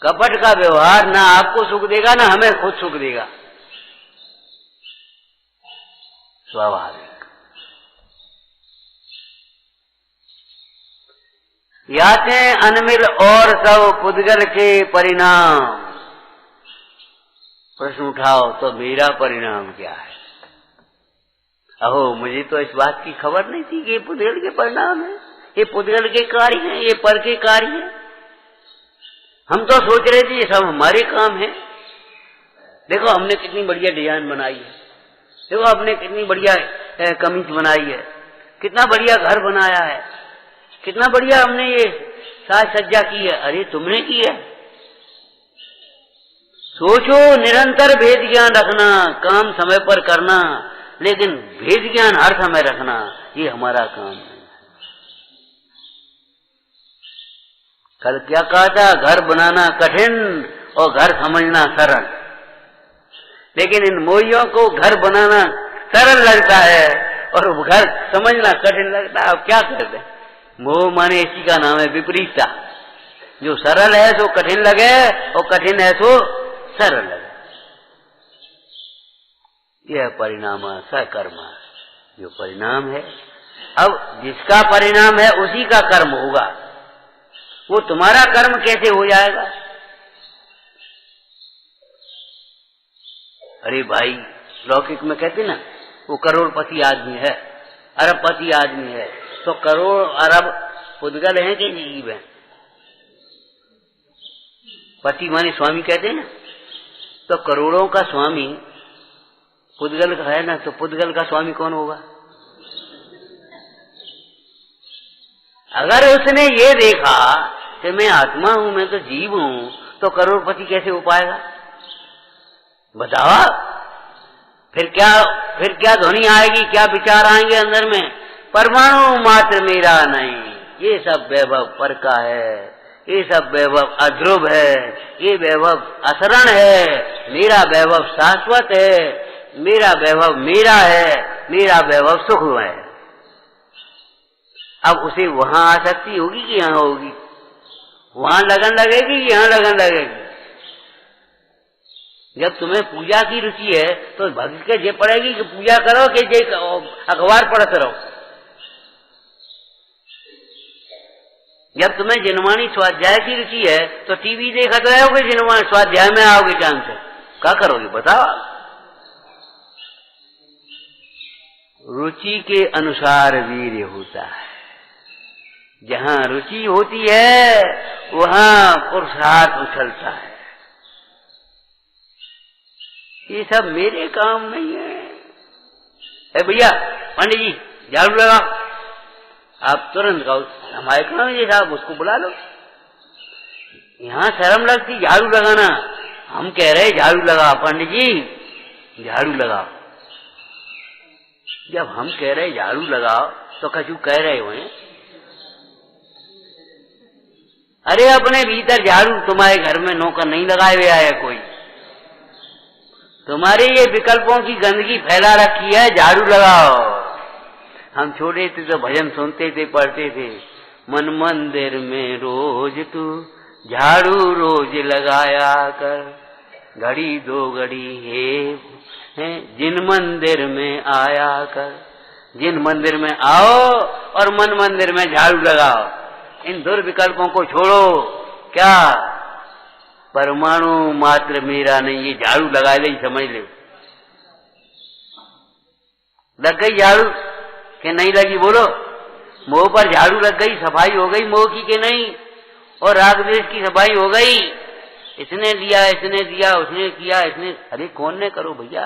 कपट का व्यवहार ना आपको सुख देगा ना हमें खुद सुख देगा, स्वाभाविक। याते अनमिल और सब पुद्गल के परिणाम। प्रश्न उठाओ तो मेरा परिणाम क्या है? अहो मुझे तो इस बात की खबर नहीं थी कि ये पुद्गल के परिणाम है, ये पुद्गल के कार्य हैं, ये पर के कार्य हैं। हम तो सोच रहे थे ये सब हमारे काम है। देखो हमने कितनी बढ़िया डिजाइन बनाई है, देखो हमने कितनी बढ़िया कमीज बनाई है, कितना बढ़िया घर बनाया है, कितना बढ़िया हमने ये साज सज्जा की है। अरे तुमने की है। सोचो निरंतर भेद ज्ञान रखना, काम समय पर करना, लेकिन भेद ज्ञान हर समय रखना, ये हमारा काम है। कल क्या कहा था? घर बनाना कठिन और घर समझना सरल। लेकिन इन मोहियों को घर बनाना सरल लगता है और घर समझना कठिन लगता है। अब क्या करते? मोह माने इसी का नाम है विपरीतता। जो सरल है सो कठिन लगे और कठिन है सो सरल लगे। यह परिणाम सकर्म, जो परिणाम है। अब जिसका परिणाम है उसी का कर्म होगा। वो तुम्हारा कर्म कैसे हो जाएगा? अरे भाई लौकिक में कहते ना, वो करोड़पति आदमी है, अरबपति आदमी है, तो करोड़ अरब पुद्गल हैं कि जीव हैं? पति माने स्वामी कहते हैं ना, तो करोड़ों का स्वामी पुद्गल का है ना, तो पुद्गल का स्वामी कौन होगा? अगर उसने ये देखा कि मैं आत्मा हूं, मैं तो जीव हूं, तो करोड़पति कैसे हो पाएगा? बताओ। फिर क्या ध्वनि आएगी, क्या विचार आएंगे अंदर में? परमाणु मात्र मेरा नहीं, ये सब वैभव पर का है, ये सब वैभव अध्रुव है, ये वैभव असरण है, मेरा वैभव शाश्वत है, मेरा वैभव मेरा है, मेरा वैभव सुख है। अब उसे वहां आसक्ति होगी कि यहां होगी? वहां लगन लगेगी कि यहां लगन लगेगी? जब तुम्हें पूजा की रुचि है तो भक्त के जे पड़ेगी कि पूजा करो कि जे अखबार पढ़ते रहो। जब तुम्हें जिनवाणी स्वाध्याय की रुचि है तो टीवी देखते रहोगे, जिनवाणी स्वाध्याय में आओगे टाइम से, क्या करोगे बताओ? रुचि के अनुसार वीर्य होता है। जहां रुचि होती है वहां पुरुषार्थ उछलता है। ये सब मेरे काम नहीं है। भैया पंडित जी झाड़ू लगाओ, आप तुरंत कहो हमारे काम है साहब, उसको बुला लो। यहां शर्म लगती झाड़ू लगाना, हम कह रहे झाड़ू लगाओ, पंडित जी झाड़ू लगाओ। जब हम कह रहे झाड़ू लगाओ तो कछु कह रहे हुए, अरे अपने भीतर झाड़ू तुम्हारे घर में नौकर नहीं लगाए हुए आया कोई, तुम्हारे ये विकल्पों की गंदगी फैला रखी है, झाड़ू लगाओ। हम छोटे थे तो भजन सुनते थे, पढ़ते थे, मन मंदिर में रोज तू झाड़ू रोज लगाया कर, घड़ी दो घड़ी है जिन मंदिर में आया कर। जिन मंदिर में आओ और मन मंदिर में झाड़ू लगाओ। इन दुर्विकल्पों को छोड़ो। क्या परमाणु मात्र मेरा नहीं, ये झाड़ू लगा ले, समझ ले। लग गई झाड़ू कि नहीं लगी बोलो? मुंह पर झाड़ू लग गई, सफाई हो गई मुंह की कि नहीं? और राग द्वेष की सफाई हो गई। इसने दिया, इसने दिया, उसने किया, इसने, अरे कौन ने करो भैया?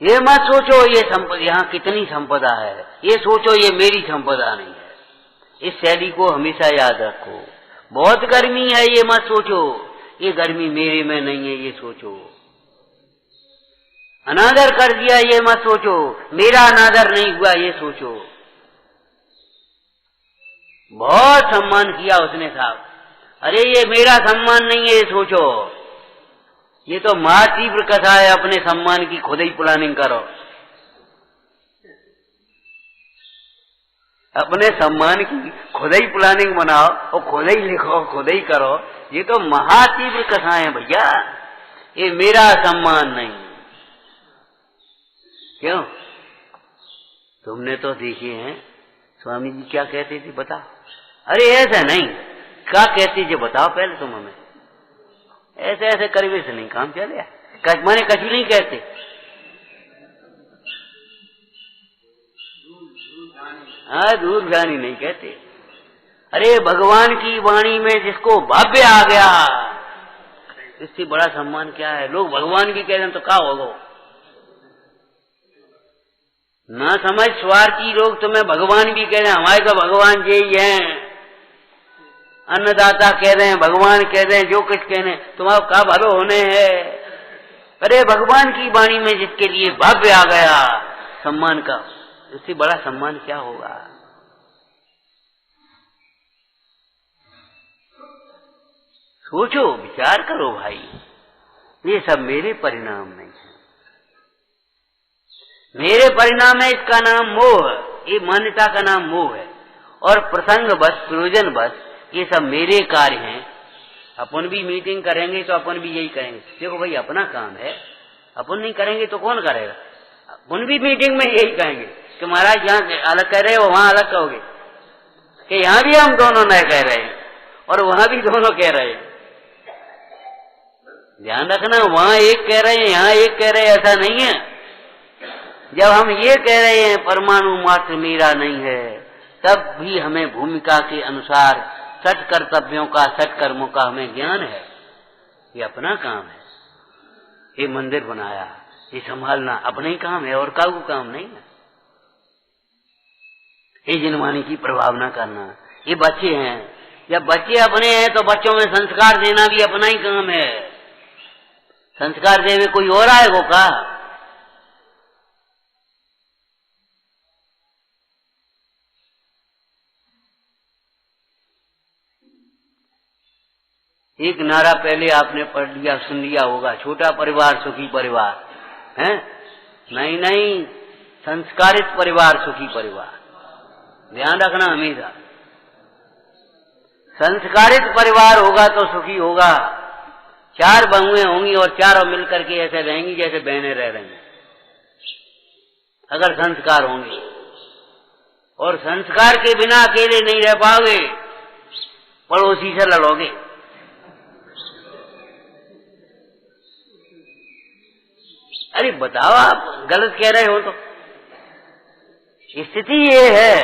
ये मत सोचो ये संपदा, यहाँ कितनी संपदा है, ये सोचो ये मेरी संपदा नहीं है। इस शैली को हमेशा याद रखो। बहुत गर्मी है ये मत सोचो ये गर्मी मेरे में नहीं है, ये सोचो। अनादर कर दिया ये मत सोचो मेरा अनादर नहीं हुआ, ये सोचो। बहुत सम्मान किया उसने साहब, अरे ये मेरा सम्मान नहीं है, ये सोचो। ये तो महातीव्र कथा है, अपने सम्मान की खुद ही प्लानिंग करो, अपने सम्मान की खुद ही प्लानिंग बनाओ और खुद ही लिखो, खुद ही करो। ये तो महातीव्र कथाएं है भैया, ये मेरा सम्मान नहीं। क्यों? तुमने तो देखे हैं स्वामी जी क्या कहते थे बताओ? अरे ऐसा नहीं, क्या कहते थे बताओ पहले तुम हमें। ऐसे ऐसे करवे से नहीं काम चले, मैंने कछु नहीं कहते। हाँ, दूर जानी नहीं कहते। अरे भगवान की वाणी में जिसको भव्य आ गया, इससे बड़ा सम्मान क्या है? लोग भगवान की कह रहे तो क्या होगा? ना समझ स्वार्थी लोग तुम्हें भगवान भी कह रहे हैं, हमारे तो भगवान यही हैं, अन्नदाता कह रहे हैं, भगवान कह रहे हैं, जो कुछ कह रहे हैं, तुम्हारा क्या भलो होने है? अरे भगवान की वाणी में जिसके लिए भव्य आ गया सम्मान का, उससे बड़ा सम्मान क्या होगा? सोचो, विचार करो भाई। ये सब मेरे परिणाम नहीं है, मेरे परिणाम है, इसका नाम मोह है, ये मान्यता का नाम मोह है। और प्रसंग बस, प्रयोजन बस, ये सब मेरे कार्य हैं। अपन भी मीटिंग करेंगे तो अपन भी यही कहेंगे, देखो भाई अपना काम है, अपन नहीं करेंगे तो कौन करेगा? अपन भी मीटिंग में यही कहेंगे कि महाराज यहाँ अलग कह रहे हो, वहां अलग कहोगे, कि यहाँ भी हम दोनों नए कह रहे हैं और वहां भी दोनों कह रहे हैं। ध्यान रखना, वहां एक कह रहे हैं, यहाँ एक कह रहे हैं, ऐसा नहीं है। जब हम ये कह रहे हैं परमाणु मात्र मेरा नहीं है, तब भी हमें भूमिका के अनुसार सठ कर्तव्यों का, सठ कर्मों का हमें ज्ञान है। ये अपना काम है, ये मंदिर बनाया, ये संभालना अपना ही काम है और काऊ काम नहीं है। ये जिनवाणी की प्रभावना करना, ये बच्चे हैं, जब बच्चे अपने हैं तो बच्चों में संस्कार देना भी अपना ही काम है। संस्कार देवे कोई और आएगा का? एक नारा पहले आपने पढ़ लिया, सुन लिया होगा, छोटा परिवार सुखी परिवार है। नहीं नहीं, संस्कारित परिवार सुखी परिवार। ध्यान रखना हमेशा, संस्कारित परिवार होगा तो सुखी होगा। चार बहुएं होंगी और चारों मिलकर के ऐसे रहेंगी जैसे बहनें रह रही हैं। अगर संस्कार होंगे। और संस्कार के बिना अकेले नहीं रह पाओगे, पड़ोसी से लड़ोगे। अरे बताओ, आप गलत कह रहे हो तो। स्थिति ये है,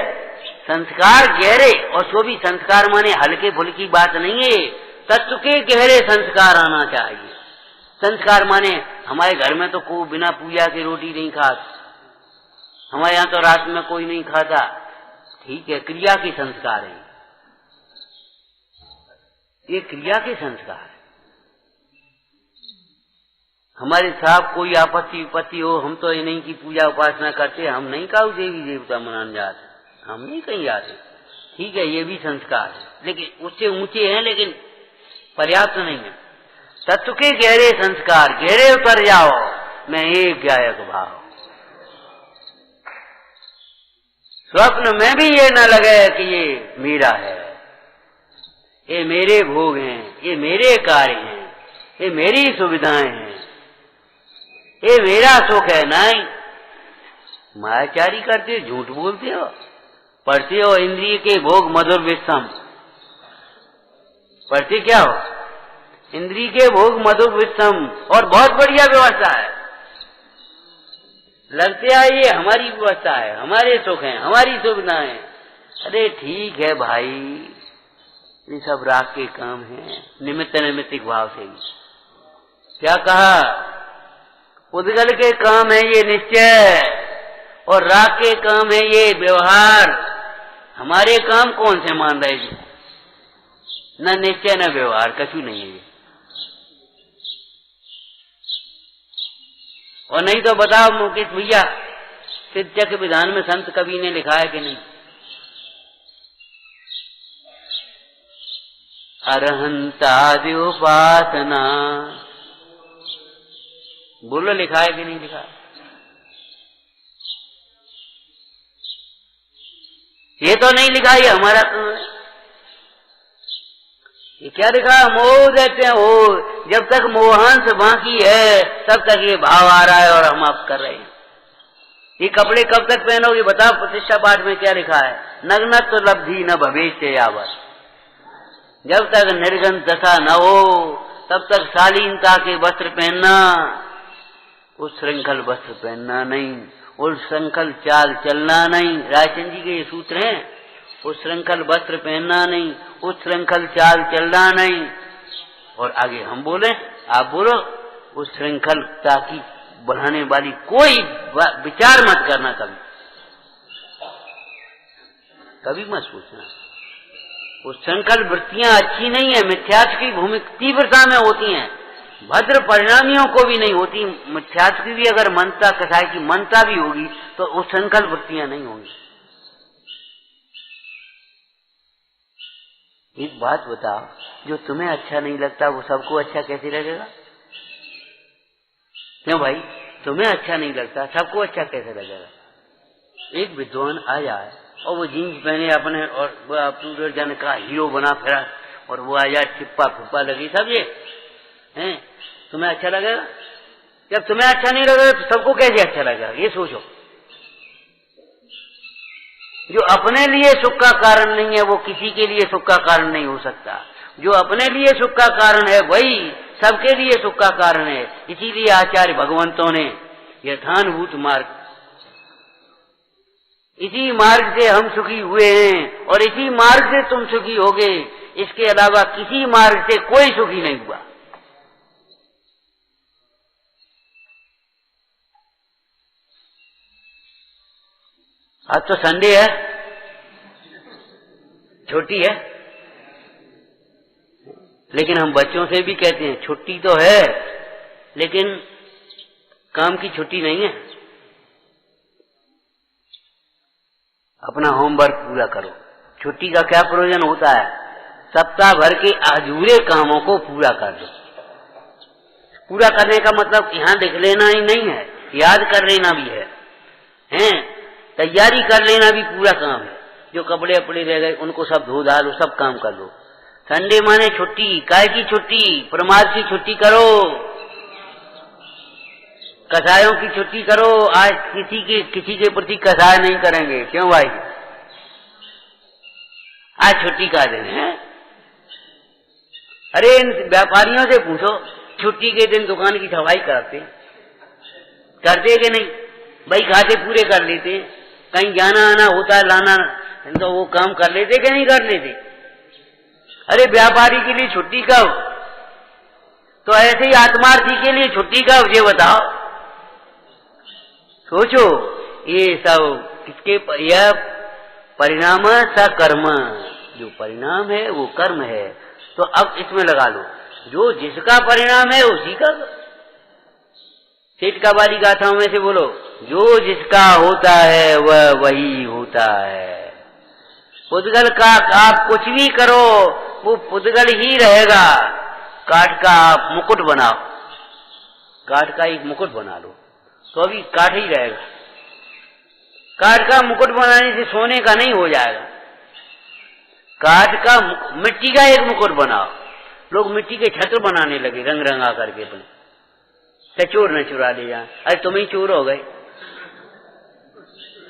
संस्कार गहरे, और सो भी संस्कार माने हल्के फुल्की बात नहीं है, तत्व के गहरे संस्कार आना चाहिए। संस्कार माने हमारे घर में तो कोई बिना पूजा की रोटी नहीं खाता, हमारे यहाँ तो रात में कोई नहीं खाता, ठीक है, क्रिया के संस्कार है, ये क्रिया के संस्कार है। हमारे साहब कोई आपत्ति विपत्ति हो, हम तो ये नहीं की पूजा उपासना करते, हम नहीं काऊ देवी देवता मनाने जाते, हम नहीं कहीं जाते, ठीक है, ये भी संस्कार है, लेकिन उससे ऊंचे हैं, लेकिन पर्याप्त नहीं है। तत्व के गहरे संस्कार, गहरे उतर जाओ, मैं एक गायक भाव। स्वप्न में भी ये न लगे कि ये मेरा है, ये मेरे भोग हैं, ये मेरे कार्य हैं, ये मेरी सुविधाएं हैं, ये मेरा सुख है। नहीं, मायाचारी करते हो, झूठ बोलते हो, पढ़ते हो इंद्रिय के भोग मधुर विषम, पढ़ते क्या हो? इंद्रिय के भोग मधुर विषम, और बहुत बढ़िया व्यवस्था है, लगते है ये हमारी व्यवस्था है, हमारे सुख है, हमारी सुविधाएं। अरे ठीक है भाई, ये सब राग के काम है, निमित्त नैमित्तिक भाव से ही। क्या कहा? उद्गल के काम है ये निश्चय, और राग के काम है ये व्यवहार। हमारे काम कौन से मान रहे जी? न निश्चय न व्यवहार, कछु नहीं है। और नहीं तो बताओ मुकेश भैया, सिद्ध के विधान में संत कवि ने लिखा है कि नहीं? अरहंतादि उपासना, बोलो लिखा है कि नहीं लिखा? ये तो नहीं लिखा, ये हमारा काम है। ये क्या लिखा? मोह देते हैं हो, जब तक मोहांश बाकी है तब तक ये भाव आ रहा है और हम आप कर रहे हैं। ये कपड़े कब तक पहनोगे? बताओ, प्रतिष्ठा पाठ में क्या लिखा है? नग्नत्व लब्धि न भविष्य यावत। जब तक निर्गन दशा न हो तब तक शालीनता के वस्त्र पहनना, उस श्रृंखल वस्त्र पहनना नहीं, उस श्रृंखल चाल चलना नहीं। रायचंद जी के ये सूत्र हैं, उस श्रृंखल वस्त्र पहनना नहीं, उस श्रृंखल चाल चलना नहीं। और आगे हम बोले, आप बोलो, उस श्रृंखलता की बढ़ाने वाली कोई विचार मत करना, कभी मत सोचना। वो श्रृंखल वृत्तियां अच्छी नहीं है, मिथ्यात्व की भूमिका तीव्रता में होती हैं, भद्र परिणामियों को भी नहीं होती। मिथ्यात्व की भी अगर मनता, कसाई की मनता भी होगी तो वो श्रृंखल वृत्तियां नहीं होंगी। एक बात बताओ, जो तुम्हें अच्छा नहीं लगता वो सबको अच्छा कैसे लगेगा? क्यों भाई, तुम्हें अच्छा नहीं लगता, सबको अच्छा कैसे लगेगा? एक विद्वान आ जाए और वो जीन्स पहने अपने, और वो पूरे जन का हीरो बना फिरा, और वो आ जाए छिप्पा फुप्पा लगी, सब ये हैं, तुम्हें अच्छा लगेगा? जब तुम्हें अच्छा नहीं लगेगा तो सबको कैसे अच्छा लगेगा? ये सोचो। जो अपने लिए सुख का कारण नहीं है वो किसी के लिए सुख का कारण नहीं हो सकता। जो अपने लिए सुख का कारण है वही सबके लिए सुख का कारण है। इसीलिए आचार्य भगवंतों ने यथानुभूत मार्ग, इसी मार्ग से हम सुखी हुए हैं और इसी मार्ग से तुम सुखी होगे, इसके अलावा किसी मार्ग से कोई सुखी नहीं हुआ। आज तो संडे है, छुट्टी है, लेकिन हम बच्चों से भी कहते हैं छुट्टी तो है लेकिन काम की छुट्टी नहीं है। अपना होमवर्क पूरा करो। छुट्टी का क्या प्रयोजन होता है? सप्ताह भर के अधूरे कामों को पूरा कर दो। पूरा करने का मतलब यहाँ लिख लेना ही नहीं है, याद कर लेना भी है, हैं? तैयारी कर लेना भी पूरा काम है। जो कपड़े अपड़े रह गए उनको सब धो डालो, सब काम कर लो। संडे माने छुट्टी, काय की छुट्टी? प्रमाद की छुट्टी करो। कसायों की छुट्टी करो, आज किसी के प्रति कसाय नहीं करेंगे। क्यों भाई? आज छुट्टी का दिन है। अरे इन व्यापारियों से पूछो, छुट्टी के दिन दुकान की सफाई करते कि नहीं? भाई खाते पूरे कर लेते, कहीं जाना आना होता है लाना, तो वो काम कर लेते कि नहीं कर लेते? अरे व्यापारी के लिए छुट्टी कब? तो ऐसे ही आत्मार्थी के लिए छुट्टी कब, ये बताओ। सोचो, ये सब किसके यह परिणाम सकर्म, जो परिणाम है वो कर्म है। तो अब इसमें लगा लो, जो जिसका परिणाम है उसी का। सेठ का वाली गाथाओं में से बोलो, जो जिसका होता है वह वही होता है। पुद्गल का आप कुछ भी करो वो पुद्गल ही रहेगा। काठ का आप मुकुट बनाओ, काठ का एक मुकुट बना लो तो अभी काठ ही रहेगा। काठ का मुकुट बनाने से सोने का नहीं हो जाएगा। काठ का मिट्टी का एक मुकुट बनाओ। लोग मिट्टी के छत्र बनाने लगे रंग रंगा करके, तो चोर न चुरा ले जाए। अरे तुम ही चोर हो गए।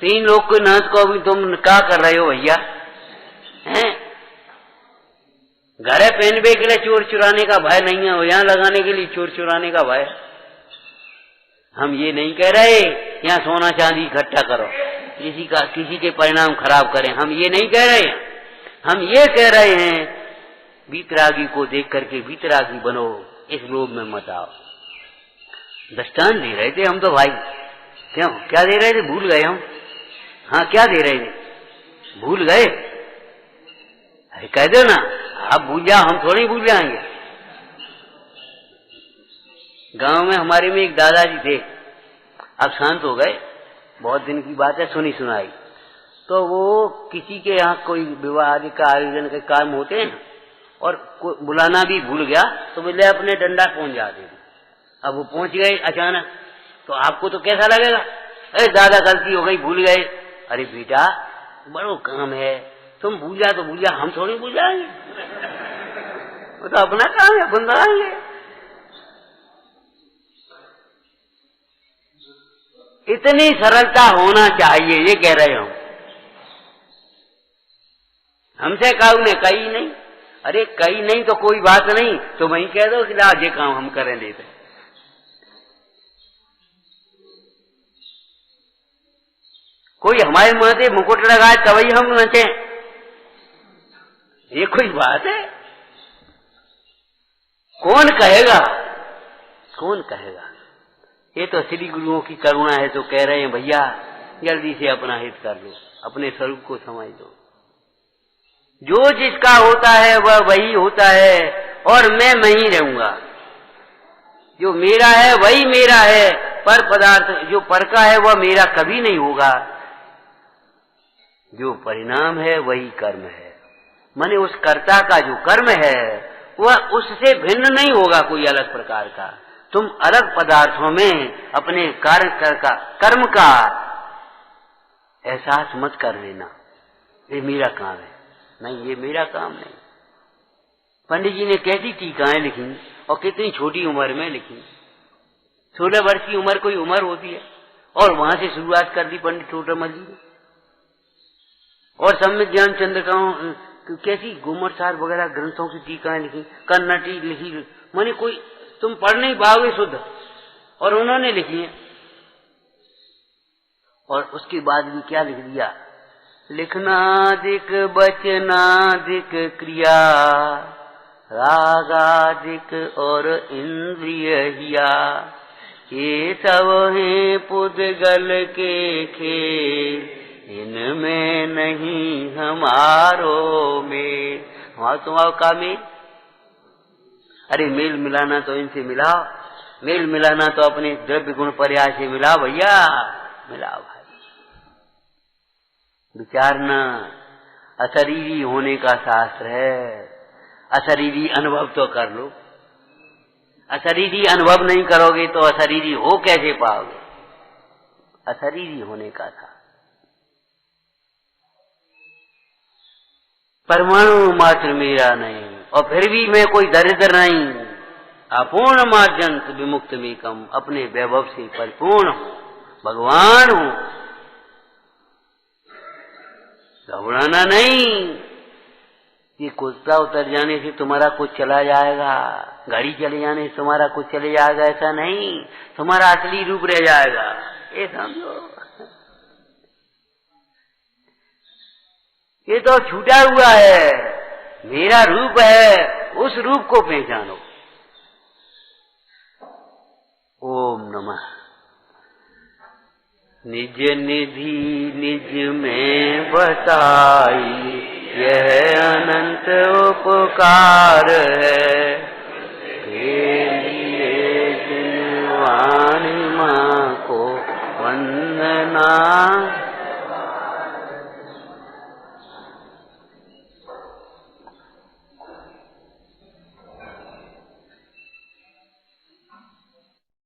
3 लोग को नाच को भी तुम क्या कर रहे हो भैया? हैं? घरे पहनवे के लिए चोर चुराने का भय नहीं है, यहाँ लगाने के लिए चोर चुराने का भय। हम ये नहीं कह रहे यहाँ सोना चांदी इकट्ठा करो, किसी के परिणाम खराब करें, हम ये नहीं कह रहे हैं। हम ये कह रहे हैं वीतरागी को देख करके वीतरागी बनो, इस लोभ में मत आओ। दृष्टांत दे रहे थे हम तो भाई। क्यों क्या दे रहे थे? भूल गए हम। हाँ क्या दे रहे थे? भूल गए? अरे कह दो ना, आप भूल जाओ, हम थोड़ी भूल जाएंगे। गांव में हमारे में एक दादाजी थे, अब शांत हो गए, बहुत दिन की बात है, सुनी सुनाई। तो वो किसी के यहाँ कोई विवाह आदि का आयोजन के काम होते हैं और बुलाना भी भूल गया, तो बोले अपने डंडा पहुंच जाते थे। अब वो पहुंच गए अचानक, तो आपको तो कैसा लगेगा? अरे दादा गलती हो गई, भूल गए। अरे बेटा बड़ो काम है, तुम भूल जा तो भूल जा, हम थोड़ी भूल जाएंगे। वो तो अपना काम है, बंद आएंगे। इतनी सरलता होना चाहिए, ये कह रहे हो। हमसे काऊ ने कही नहीं। अरे कही नहीं तो कोई बात नहीं, तो वही कह दो कि आज ये काम हम करें लेते। कोई हमारे माथे मुकुट लगाए तभी हम नचे, ये कोई बात है? कौन कहेगा? कौन कहेगा? ये तो श्री गुरुओं की करुणा है, तो कह रहे हैं भैया जल्दी से अपना हित कर लो, अपने स्वरूप को समझ लो। जो जिसका होता है वह वही होता है और मैं ही रहूंगा। जो मेरा है वही मेरा है, पर पदार्थ जो पर का है वह मेरा कभी नहीं होगा। जो परिणाम है वही कर्म है, माने उस कर्ता का जो कर्म है वह उससे भिन्न नहीं होगा कोई अलग प्रकार का। तुम अलग पदार्थों में अपने कर्म का एहसास मत कर लेना, ये मेरा काम है। नहीं, ये मेरा काम नहीं। पंडित जी ने कैसी टीकाएं लिखी और कितनी छोटी उम्र में लिखी। 16 वर्ष की उम्र कोई उम्र होती है, और वहां से शुरुआत कर दी पंडित छोटमल जी ने। और सम्यक ज्ञान चंद्र का कैसी गुमरसार वगैरह ग्रंथों की टीकाएं लिखी, कन्नटी लिखी, माने कोई तुम पढ़ नहीं पाओगे शुद्ध, और उन्होंने लिखी है। और उसके बाद भी क्या लिख दिया? लिखनादिक बचनादिक क्रिया, रागादिक और इंद्रिय हिया, ये सब है पुद्गल के खेल, इनमें नहीं हमारो मेल। हमारा तुम्हारा का मेल? अरे मेल मिलाना तो इनसे मिलाओ, मेल मिलाना तो अपने द्रव्य गुण पर्याय से मिलाओ भैया, मिलाओ भाई। विचारना अशरीरी होने का शास्त्र है। अशरीरी अनुभव तो कर लो। अशरीरी अनुभव नहीं करोगे तो अशरीरी हो कैसे पाओगे? अशरीरी होने का था। परमाणु मात्र मेरा नहीं, और फिर भी मैं कोई दरिद्र नहीं, अपूर्ण मार्जंत विमुक्त मेकम, अपने वैभव से परिपूर्ण हो, भगवान हो। घबराना नहीं, ये कुत्ता उतर जाने से तुम्हारा कुछ चला जाएगा, गाड़ी चले जाने से तुम्हारा कुछ चले जाएगा, ऐसा नहीं, तुम्हारा असली रूप रह जाएगा, ये समझो। ये तो छूटा हुआ है, मेरा रूप है, उस रूप को पहचानो। ओम नमः। निज निधि निज में बताई, यह अनंत उपकार है, के लिए जिन वाणी माँ को वंदना।